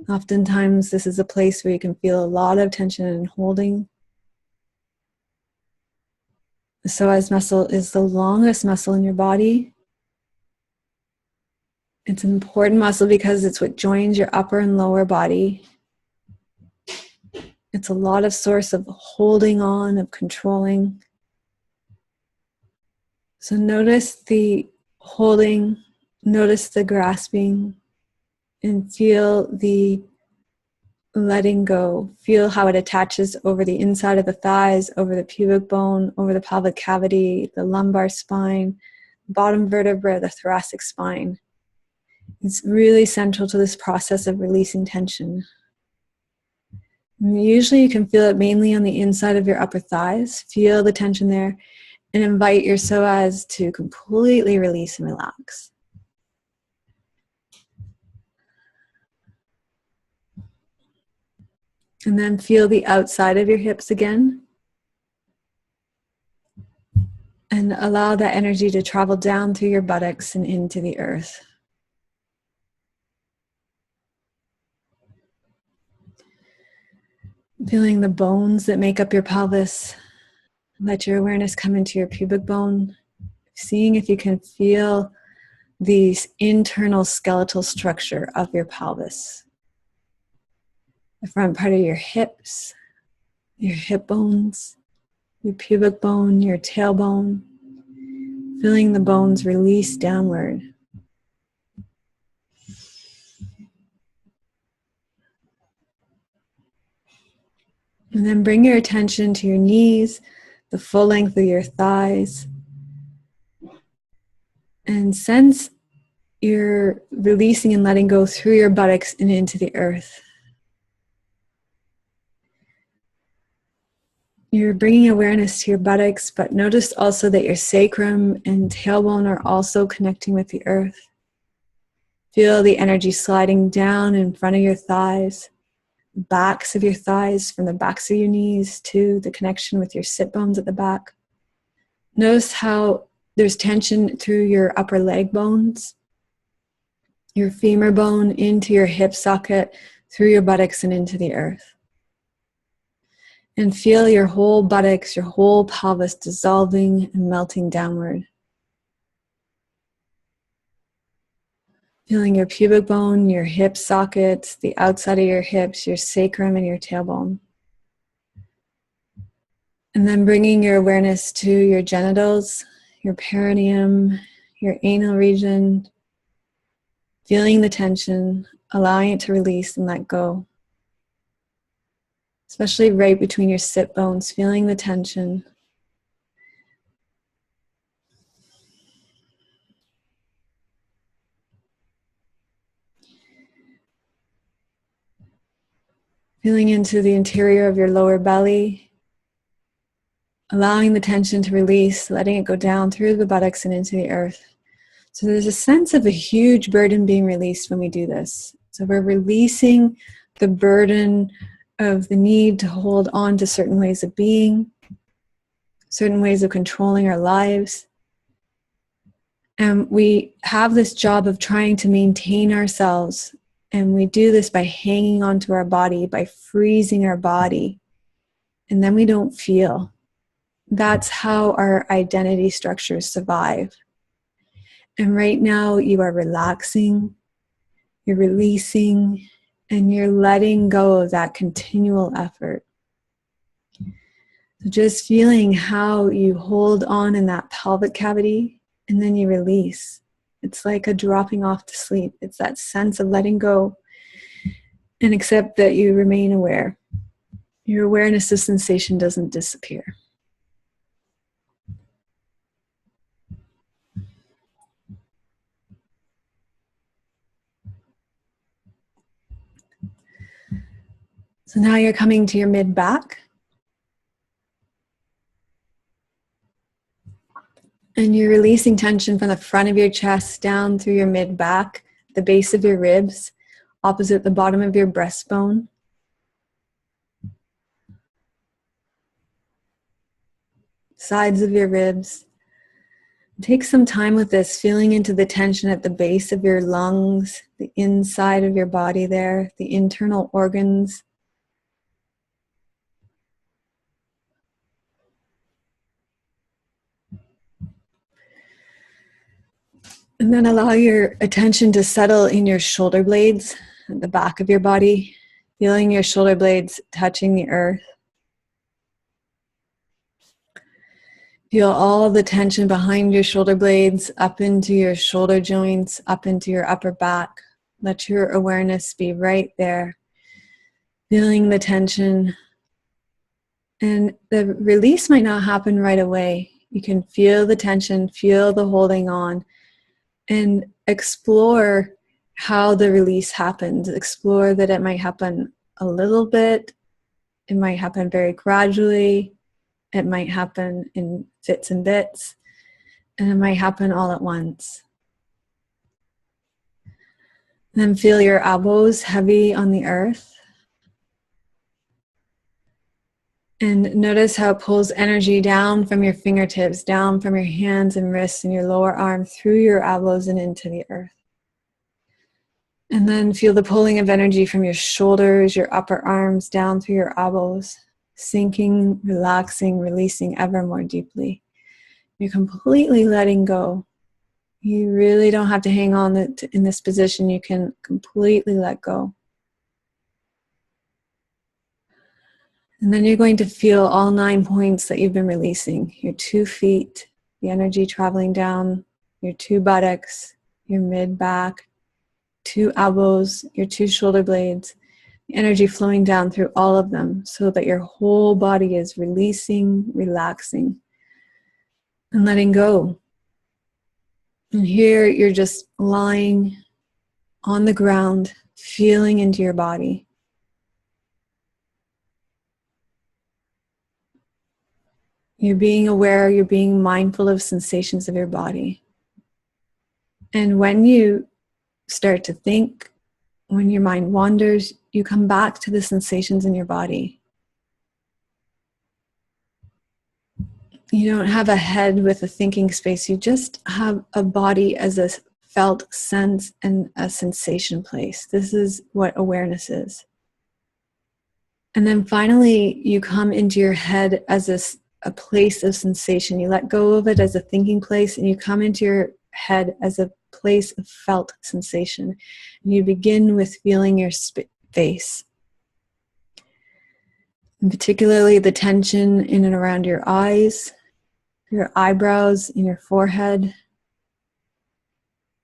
Oftentimes this is a place where you can feel a lot of tension and holding. The psoas muscle is the longest muscle in your body. It's an important muscle because it's what joins your upper and lower body. It's a lot of source of holding on, of controlling. So notice the holding, notice the grasping, and feel the letting go. Feel how it attaches over the inside of the thighs, over the pubic bone, over the pelvic cavity, the lumbar spine, bottom vertebra, the thoracic spine. It's really central to this process of releasing tension. And usually you can feel it mainly on the inside of your upper thighs. Feel the tension there and invite your psoas to completely release and relax. And then feel the outside of your hips again. And allow that energy to travel down through your buttocks and into the earth. Feeling the bones that make up your pelvis. Let your awareness come into your pubic bone. Seeing if you can feel the internal skeletal structure of your pelvis. The front part of your hips, your hip bones, your pubic bone, your tailbone. Feeling the bones release downward. And then bring your attention to your knees, the full length of your thighs. And sense you're releasing and letting go through your buttocks and into the earth. You're bringing awareness to your buttocks, but notice also that your sacrum and tailbone are also connecting with the earth. Feel the energy sliding down in front of your thighs, backs of your thighs, from the backs of your knees to the connection with your sit bones at the back. Notice how there's tension through your upper leg bones, your femur bone into your hip socket, through your buttocks and into the earth. And feel your whole buttocks, your whole pelvis dissolving and melting downward. Feeling your pubic bone, your hip sockets, the outside of your hips, your sacrum and your tailbone. And then bringing your awareness to your genitals, your perineum, your anal region. Feeling the tension, allowing it to release and let go. Especially right between your sit bones, feeling the tension. Feeling into the interior of your lower belly. Allowing the tension to release, letting it go down through the buttocks and into the earth. So there's a sense of a huge burden being released when we do this. So we're releasing the burden of the need to hold on to certain ways of being, certain ways of controlling our lives. And we have this job of trying to maintain ourselves. And we do this by hanging onto our body, by freezing our body. and then we don't feel. That's how our identity structures survive. And right now you are relaxing, you're releasing, and you're letting go of that continual effort. So just feeling how you hold on in that pelvic cavity and then you release. It's like a dropping off to sleep. It's that sense of letting go and accept that you remain aware. Your awareness of sensation doesn't disappear. So now you're coming to your mid-back. And you're releasing tension from the front of your chest down through your mid-back, the base of your ribs, opposite the bottom of your breastbone. Sides of your ribs. Take some time with this, feeling into the tension at the base of your lungs, the inside of your body there, the internal organs. And then allow your attention to settle in your shoulder blades at the back of your body, feeling your shoulder blades touching the earth. Feel all the tension behind your shoulder blades, up into your shoulder joints, up into your upper back. Let your awareness be right there, feeling the tension. And the release might not happen right away. You can feel the tension, feel the holding on, and explore how the release happens. Explore that it might happen a little bit. It might happen very gradually. It might happen in fits and bits. And it might happen all at once. Then feel your elbows heavy on the earth. And notice how it pulls energy down from your fingertips, down from your hands and wrists and your lower arm, through your elbows and into the earth. And then feel the pulling of energy from your shoulders, your upper arms, down through your elbows, sinking, relaxing, releasing ever more deeply. You're completely letting go. You really don't have to hang on in this position. You can completely let go. And then you're going to feel all 9 points that you've been releasing. Your 2 feet, the energy traveling down, your 2 buttocks, your mid-back, 2 elbows, your 2 shoulder blades, the energy flowing down through all of them so that your whole body is releasing, relaxing, and letting go. And here you're just lying on the ground, feeling into your body. You're being aware, you're being mindful of sensations of your body. And when you start to think, when your mind wanders, you come back to the sensations in your body. You don't have a head with a thinking space, you just have a body as a felt sense and a sensation place. This is what awareness is. And then finally, you come into your head as a place of sensation. You let go of it as a thinking place, and you come into your head as a place of felt sensation. And you begin with feeling your face, and particularly the tension in and around your eyes, your eyebrows, and your forehead.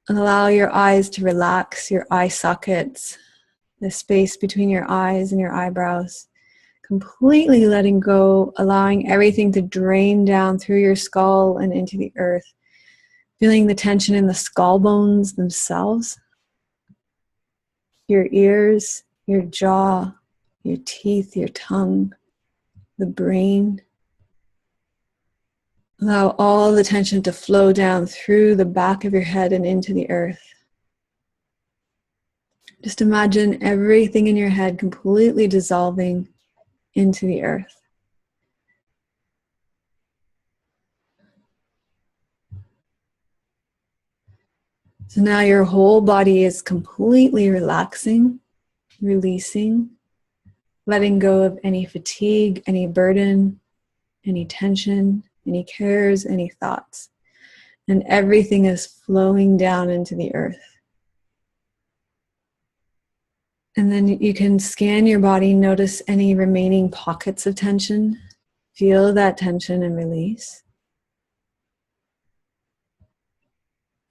And allow your eyes to relax, your eye sockets, the space between your eyes and your eyebrows. Completely letting go, allowing everything to drain down through your skull and into the earth. Feeling the tension in the skull bones themselves, your ears, your jaw, your teeth, your tongue, the brain. Allow all the tension to flow down through the back of your head and into the earth. Just imagine everything in your head completely dissolving into the earth. So now your whole body is completely relaxing, releasing, letting go of any fatigue, any burden, any tension, any cares, any thoughts. And everything is flowing down into the earth. And then you can scan your body, notice any remaining pockets of tension, feel that tension and release.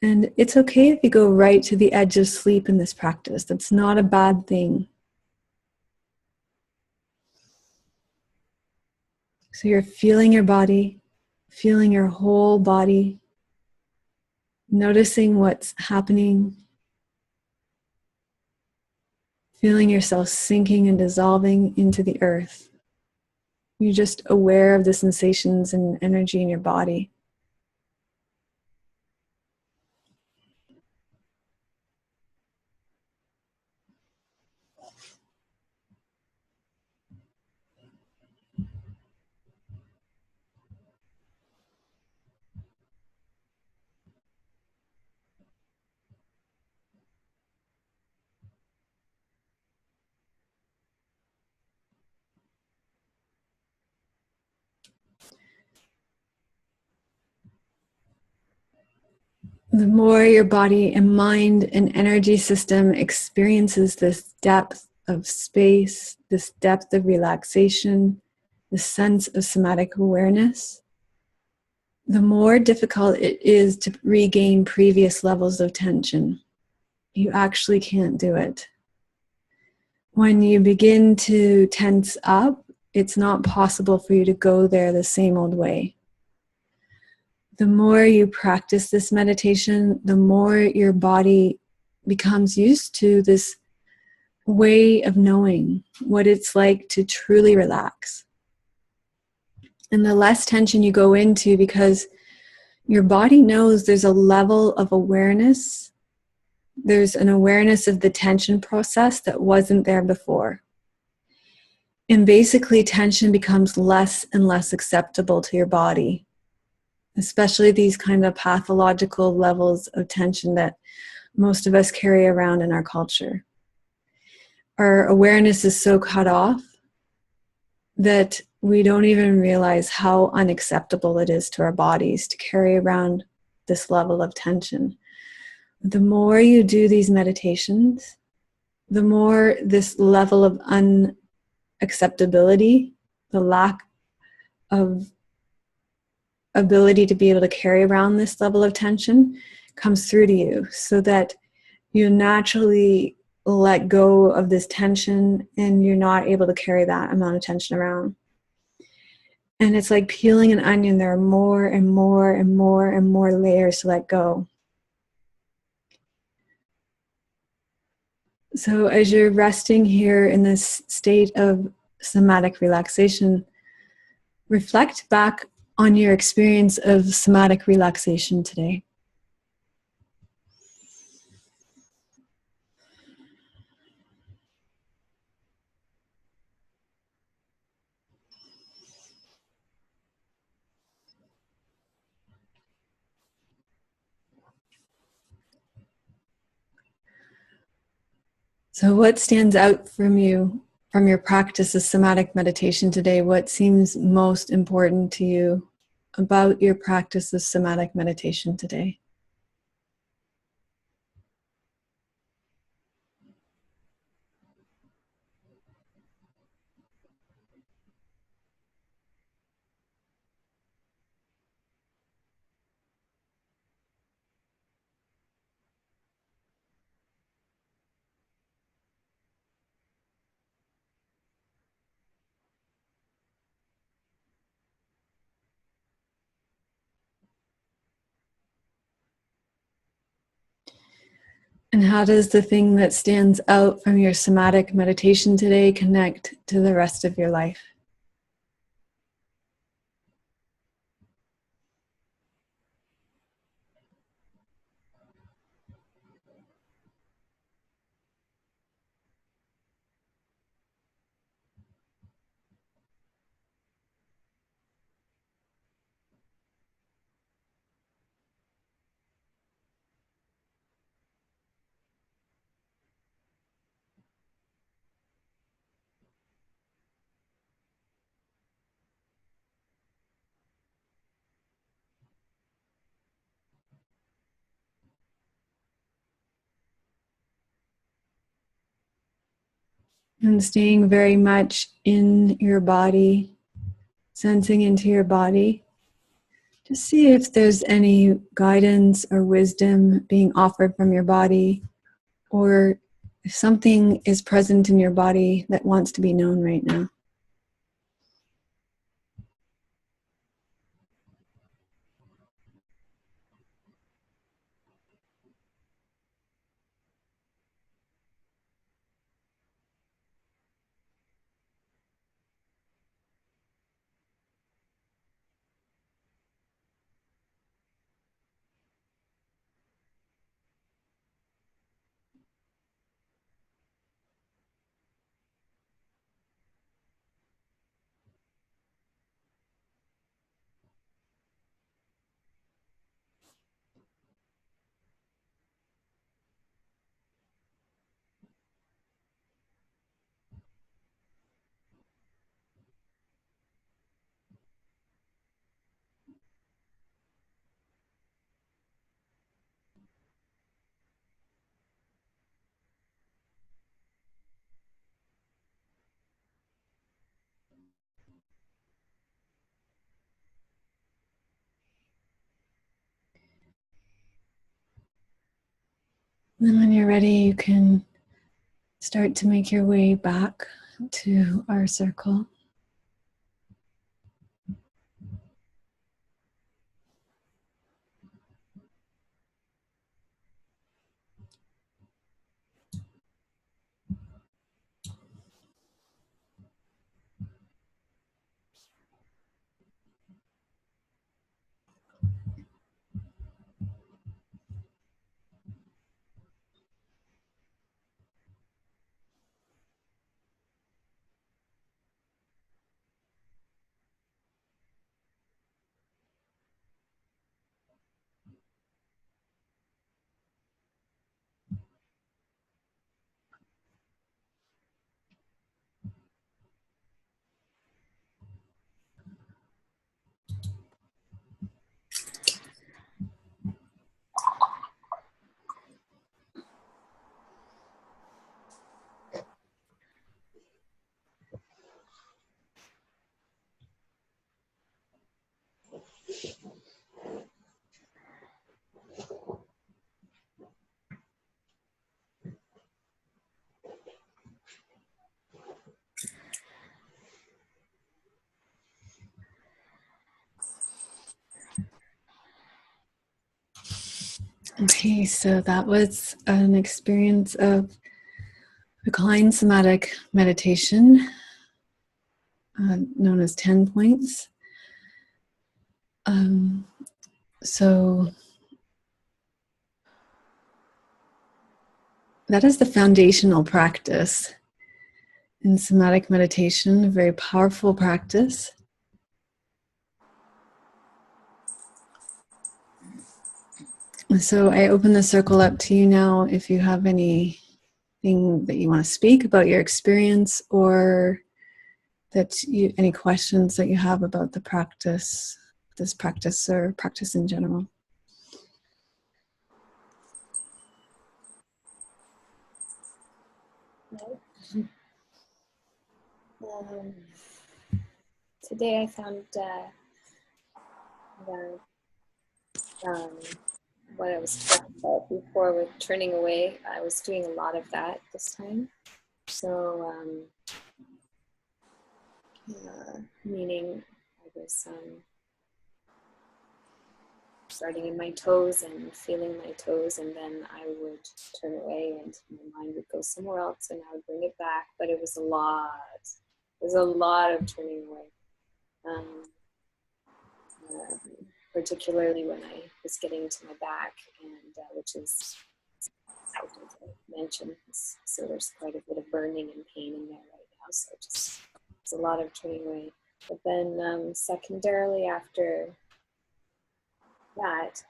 And it's okay if you go right to the edge of sleep in this practice. That's not a bad thing. So you're feeling your body, feeling your whole body, noticing what's happening, feeling yourself sinking and dissolving into the earth. You're just aware of the sensations and energy in your body. The more your body and mind and energy system experiences this depth of space, this depth of relaxation, this sense of somatic awareness, the more difficult it is to regain previous levels of tension. You actually can't do it. When you begin to tense up, it's not possible for you to go there the same old way. The more you practice this meditation, the more your body becomes used to this way of knowing what it's like to truly relax. And the less tension you go into, because your body knows there's a level of awareness, there's an awareness of the tension process that wasn't there before. And basically, tension becomes less and less acceptable to your body, especially these kind of pathological levels of tension that most of us carry around in our culture. Our awareness is so cut off that we don't even realize how unacceptable it is to our bodies to carry around this level of tension. The more you do these meditations, the more this level of unacceptability, the lack of ability to be able to carry around this level of tension comes through to you, so that you naturally let go of this tension and you're not able to carry that amount of tension around. And it's like peeling an onion. There are more and more and more and more layers to let go. So as you're resting here in this state of somatic relaxation, reflect back on your experience of somatic relaxation today. So what stands out from you, from your practice of somatic meditation today? What seems most important to you about your practice of somatic meditation today? And how does the thing that stands out from your somatic meditation today connect to the rest of your life? And staying very much in your body, sensing into your body. Just see if there's any guidance or wisdom being offered from your body, or if something is present in your body that wants to be known right now. Then when you're ready, you can start to make your way back to our circle. Okay, so that was an experience of reclined somatic meditation, known as 10 points. So that is the foundational practice in somatic meditation, a very powerful practice. So I open the circle up to you now if you have anything that you want to speak about your experience, or any questions that you have about the practice, this practice or practice in general. Today I found what I was talking about before with turning away. I was doing a lot of that this time. So, meaning I was starting in my toes and feeling my toes, and then I would turn away and my mind would go somewhere else and I would bring it back. But it was a lot. It was a lot of turning away. Particularly when I was getting to my back, and which is, I mentioned, so there's quite a bit of burning and pain in there right now, so just it's a lot of turning away. But then secondarily after that,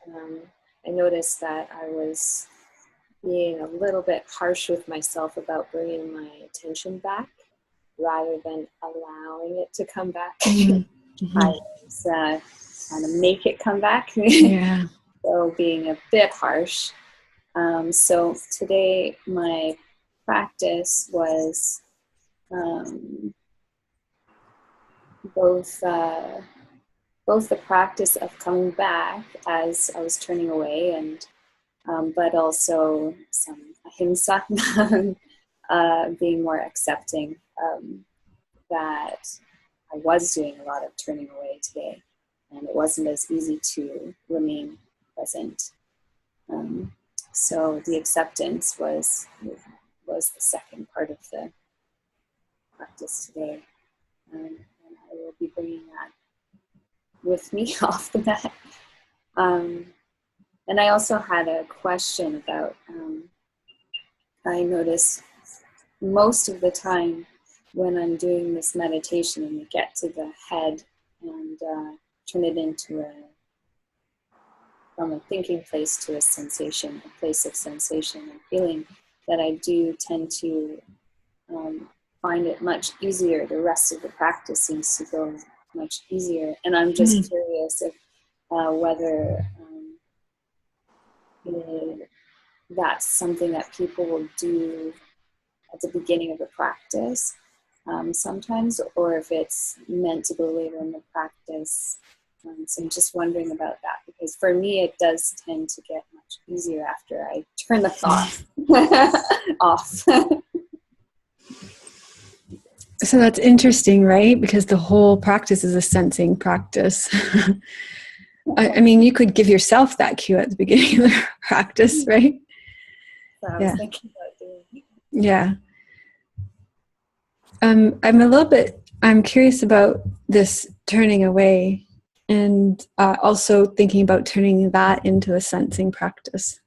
I noticed that I was being a little bit harsh with myself about bringing my attention back rather than allowing it to come back. Mm-hmm. I was trying to make it come back. Yeah. So being a bit harsh. So today my practice was um, both both the practice of coming back as I was turning away, and but also some ahimsa, being more accepting that I was doing a lot of turning away today, and it wasn't as easy to remain present. So the acceptance was the second part of the practice today, and I will be bringing that with me off the mat. And I also had a question about, I notice most of the time when I'm doing this meditation and we get to the head and turn it into from a thinking place to a sensation, a place of sensation and feeling, that I do tend to find it much easier. The rest of the practice seems to go much easier. And I'm just curious if whether that's something that people will do at the beginning of the practice sometimes, or if it's meant to go later in the practice. So I'm just wondering about that, because for me it does tend to get much easier after I turn the thoughts off. So that's interesting, right? Because the whole practice is a sensing practice. I mean, you could give yourself that cue at the beginning of the practice, right? So I was thinking about doing it. Yeah. I'm curious about this turning away, and also thinking about turning that into a sensing practice.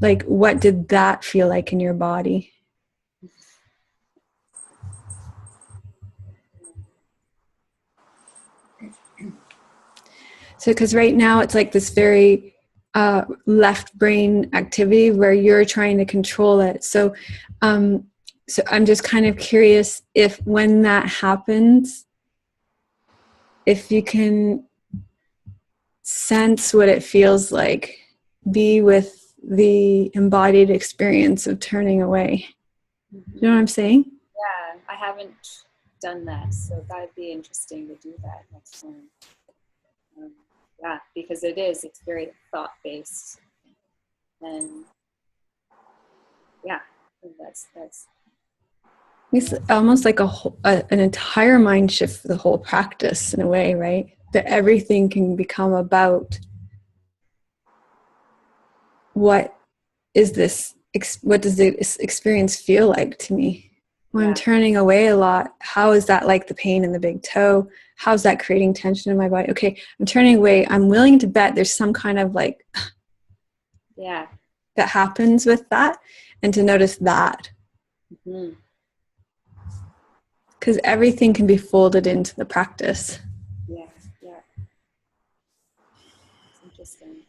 Like, what did that feel like in your body? So, because right now it's like this very left brain activity where you're trying to control it. So I'm just kind of curious if when that happens, if you can sense what it feels like, be with the embodied experience of turning away. You know what I'm saying? Yeah, I haven't done that, so that'd be interesting to do that next time. Yeah, because it's very thought-based, and yeah, that's It's almost like an entire mind shift for the whole practice in a way, right? That everything can become about what does this experience feel like to me? When I'm turning away a lot, how is that like the pain in the big toe? How's that creating tension in my body? Okay, I'm turning away. I'm willing to bet there's some kind of like that happens with that, and to notice that. Because everything can be folded into the practice. Yeah. It's interesting.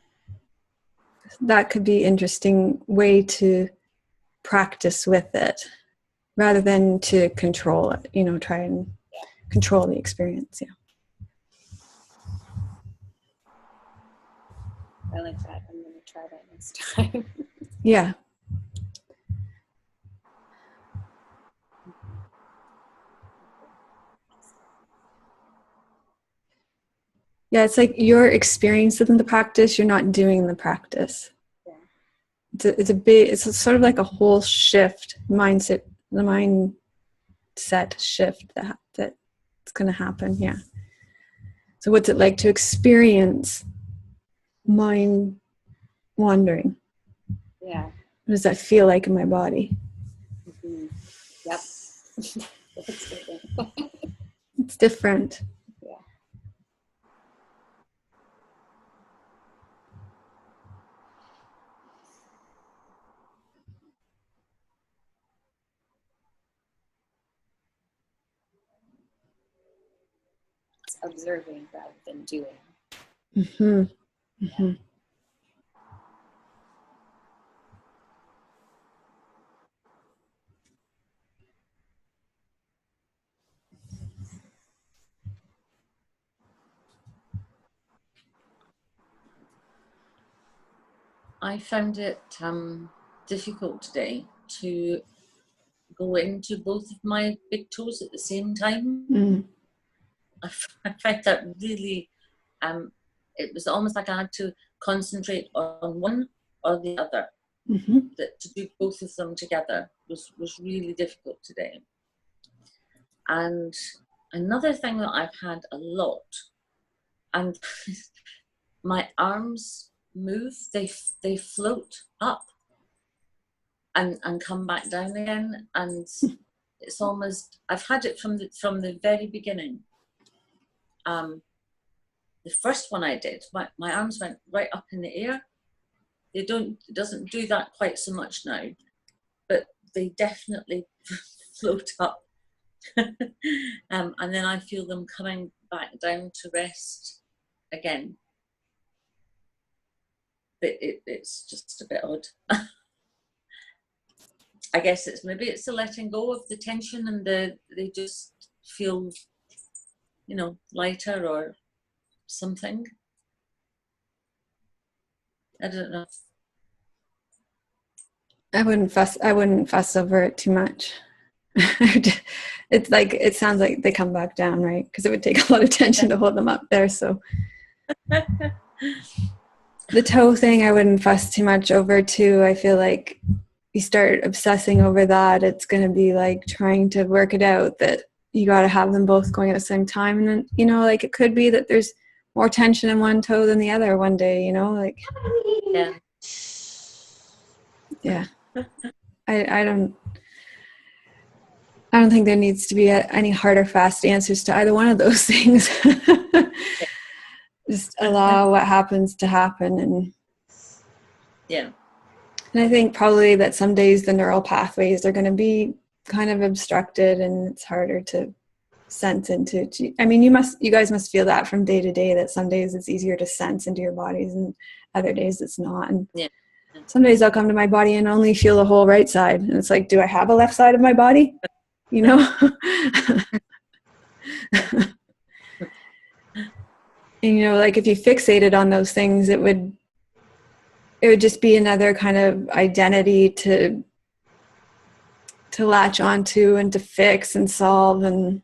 That could be an interesting way to practice with it, rather than to control it, try and control the experience. Yeah. I like that. I'm going to try that next time. Yeah. Yeah, it's like you're experiencing the practice, you're not doing the practice. Yeah. It's sort of like a whole shift, the mindset shift that's going to happen. Yeah. So what's it like to experience mind wandering? Yeah. What does that feel like in my body? Yep. It's different. It's different. Yeah. It's observing rather than doing. Mm-hmm. Mm-hmm. I found it difficult today to go into both of my big toes at the same time. Mm. I find that really, it was almost like I had to concentrate on one or the other. Mm-hmm. That to do both of them together was really difficult today. And another thing that I've had a lot, and my arms move, they float up and come back down again, and it's almost, I've had it from the very beginning. The first one I did, my arms went right up in the air. It doesn't do that quite so much now, but they definitely float up. And then I feel them coming back down to rest again. But it's just a bit odd. I guess maybe it's the letting go of the tension, and they just feel, lighter or something. I don't know. I wouldn't fuss over it too much. It's like, it sounds like they come back down, right? Because it would take a lot of tension to hold them up there. So the toe thing, I wouldn't fuss too much over too. I feel like you start obsessing over that, it's going to be like trying to work it out that you got to have them both going at the same time. And then, like, it could be that there's more tension in one toe than the other one day, like. Yeah. I don't think there needs to be any hard or fast answers to either one of those things. Just allow what happens to happen. And I think probably that some days the neural pathways are going to be kind of obstructed, and it's harder to sense into. I mean, you guys must feel that from day to day, that some days it's easier to sense into your bodies and other days it's not. And some days I'll come to my body and only feel the whole right side. And it's like, do I have a left side of my body? And, like if you fixated on those things, it would just be another kind of identity to latch onto and to fix and solve. And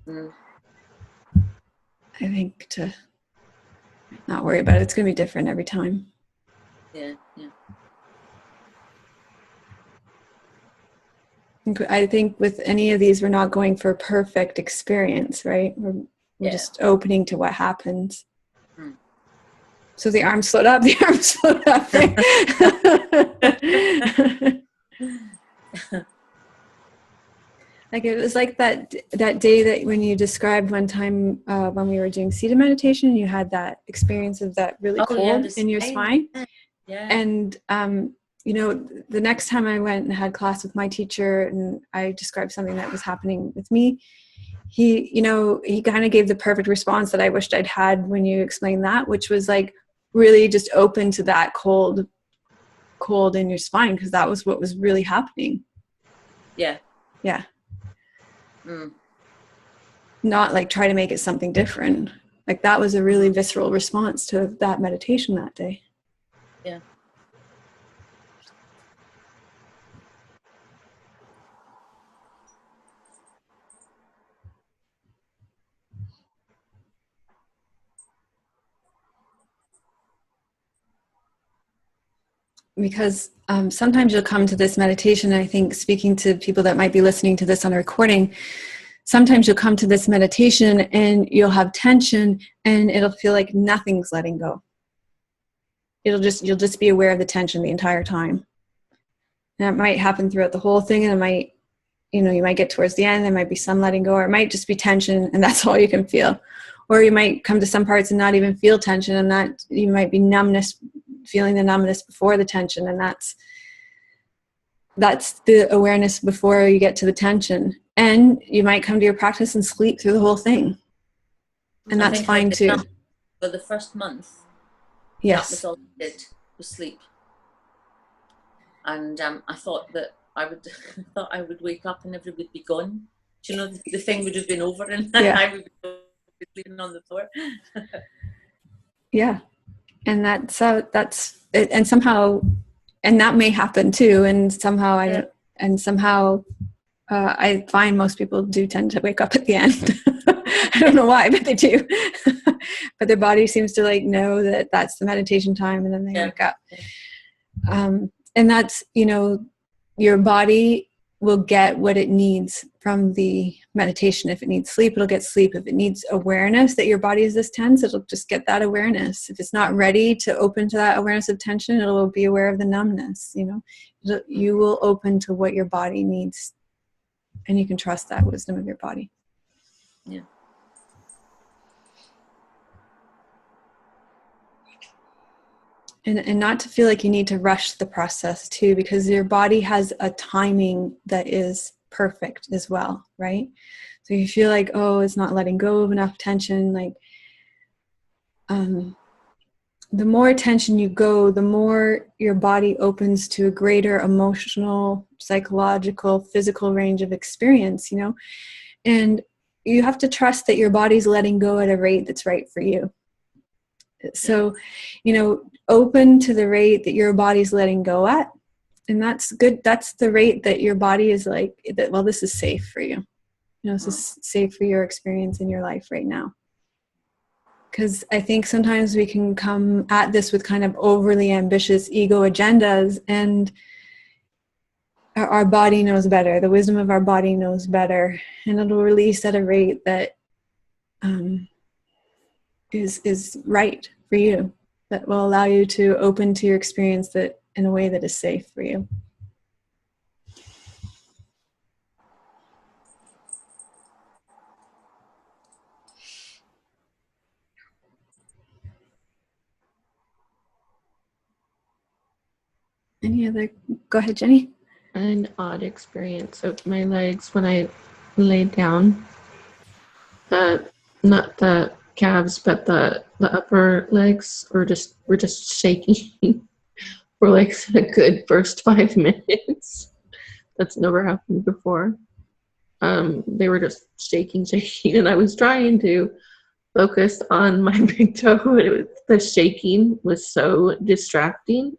I think to not worry about it. It's going to be different every time. Yeah. I think with any of these, we're not going for a perfect experience, right? We're just opening to what happens. So the arms float up, the arms float up. Like it was like that day that when you described one time when we were doing seated meditation, you had that experience of that really cold in your spine. Yeah. And the next time I went and had class with my teacher and I described something that was happening with me, he kind of gave the perfect response that I wished I'd had when you explained that, which was like really just open to that cold in your spine, because that was what was really happening. Yeah. Not like try to make it something different. Like that was a really visceral response to that meditation that day. Yeah. Because sometimes you'll come to this meditation, and I think speaking to people that might be listening to this on a recording, sometimes you'll come to this meditation and you'll have tension and it'll feel like nothing's letting go. You'll just be aware of the tension the entire time. And it might happen throughout the whole thing, and it might, you might get towards the end, there might be some letting go, or it might just be tension and that's all you can feel. Or you might come to some parts and not even feel tension, and that you might be feeling the numbness before the tension, and that's the awareness before you get to the tension. And you might come to your practice and sleep through the whole thing, and that's fine too. For the first month, yes, that was all I did, was sleep. And I thought that I would wake up and everybody would be gone. Do you know, the thing would have been over, and I would be sleeping on the floor. Yeah. And that's it, and somehow, and that may happen too. And somehow And somehow I find most people do tend to wake up at the end. I don't know why, but they do. But their body seems to like know that that's the meditation time, and then they wake up. And that's, you know, your body will get what it needs from the meditation. If it needs sleep, it'll get sleep. If it needs awareness that your body is this tense, it'll just get that awareness. If it's not ready to open to that awareness of tension, it'll be aware of the numbness. You know, you will open to what your body needs, and you can trust that wisdom of your body. Yeah. And not to feel like you need to rush the process too, because your body has a timing that is perfect as well, right? So you feel like, oh, it's not letting go of enough tension. Like, the more attention you go, the more your body opens to a greater emotional, psychological, physical range of experience, you know? And you have to trust that your body's letting go at a rate that's right for you. So, you know, open to the rate that your body's letting go at. And that's good. That's the rate that your body is like, that, well, this is safe for you. You know, this is safe for your experience in your life right now. Because I think sometimes we can come at this with kind of overly ambitious ego agendas, and our body knows better. The wisdom of our body knows better. And it'll release at a rate that is right for you, that will allow you to open to your experience that in a way that is safe for you. Any other? Go ahead, Jenny. An odd experience of my legs when I laid down. Not the calves, but the upper legs were just shaking for like a good first 5 minutes. That's never happened before. They were just shaking, and I was trying to focus on my big toe, and the shaking was so distracting.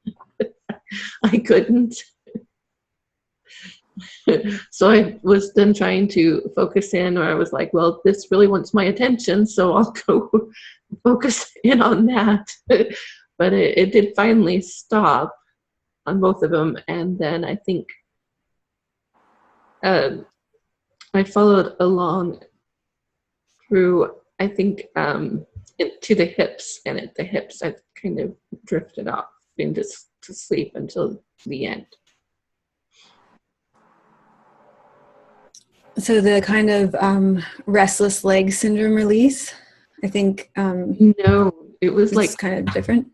I couldn't. So I was then trying to focus in, or I was like, well, this really wants my attention, so I'll go focus in on that. But it did finally stop on both of them. And then I think I followed along through, I think, to the hips. And at the hips, I kind of drifted off into to sleep until the end. So the kind of restless leg syndrome release, I think. No, it was like kind of different.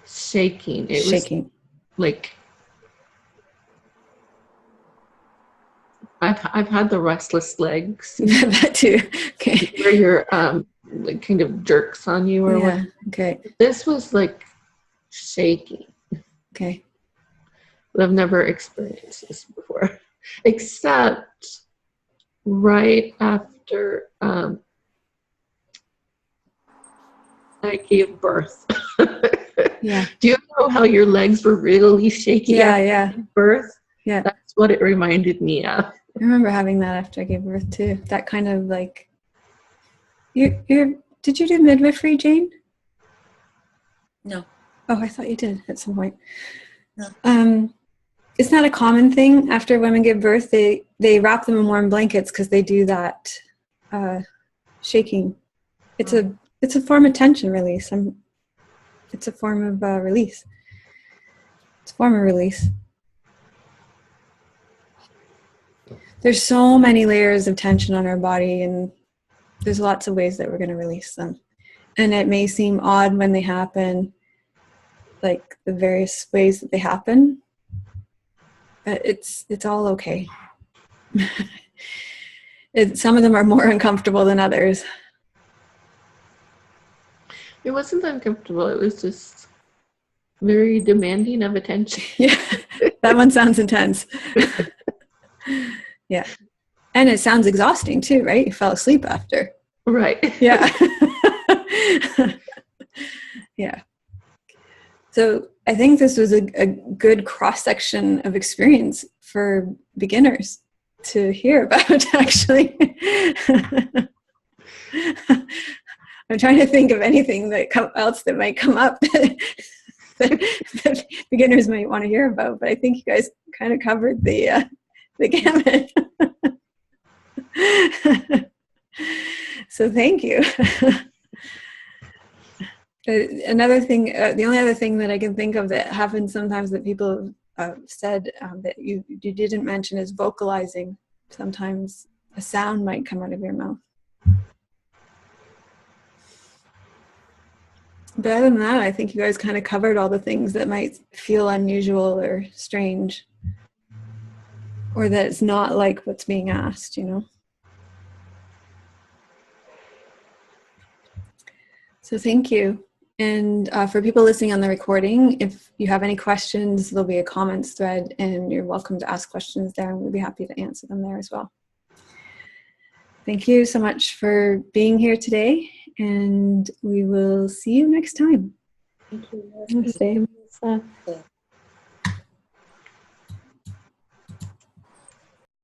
Shaking. It shaking. Was like I've had the restless legs. That too. Okay. Where you're like kind of jerks on you or what. Okay. This was like shaking. Okay. But I've never experienced this before, except right after I gave birth. Yeah. Do you know how your legs were really shaky after birth? Yeah. That's what it reminded me of. I remember having that after I gave birth too. That kind of like, did you do midwifery, Jane? No. Oh, I thought you did at some point. No. It's not a common thing after women give birth. They wrap them in warm blankets because they do that shaking. It's a form of tension release. It's a form of release. It's a form of release. There's so many layers of tension on our body, and there's lots of ways that we're going to release them. And it may seem odd when they happen, like the various ways that they happen, but it's all okay. Some of them are more uncomfortable than others. It wasn't uncomfortable. It was just very demanding of attention. Yeah, that one sounds intense. Yeah. And it sounds exhausting too, right? You fell asleep after. Right. Yeah. Yeah. So I think this was a good cross-section of experience for beginners to hear about, actually. I'm trying to think of anything else that might come up that beginners might want to hear about, but I think you guys kind of covered the gamut. So thank you. Another thing, the only other thing that I can think of that happens sometimes that people said that you didn't mention is vocalizing. Sometimes a sound might come out of your mouth. But other than that, I think you guys kind of covered all the things that might feel unusual or strange, or that it's not like what's being asked, you know. So thank you. And for people listening on the recording, if you have any questions, there'll be a comments thread, and you're welcome to ask questions there, and we'll be happy to answer them there as well. Thank you so much for being here today, and we will see you next time. Thank you. Namaste.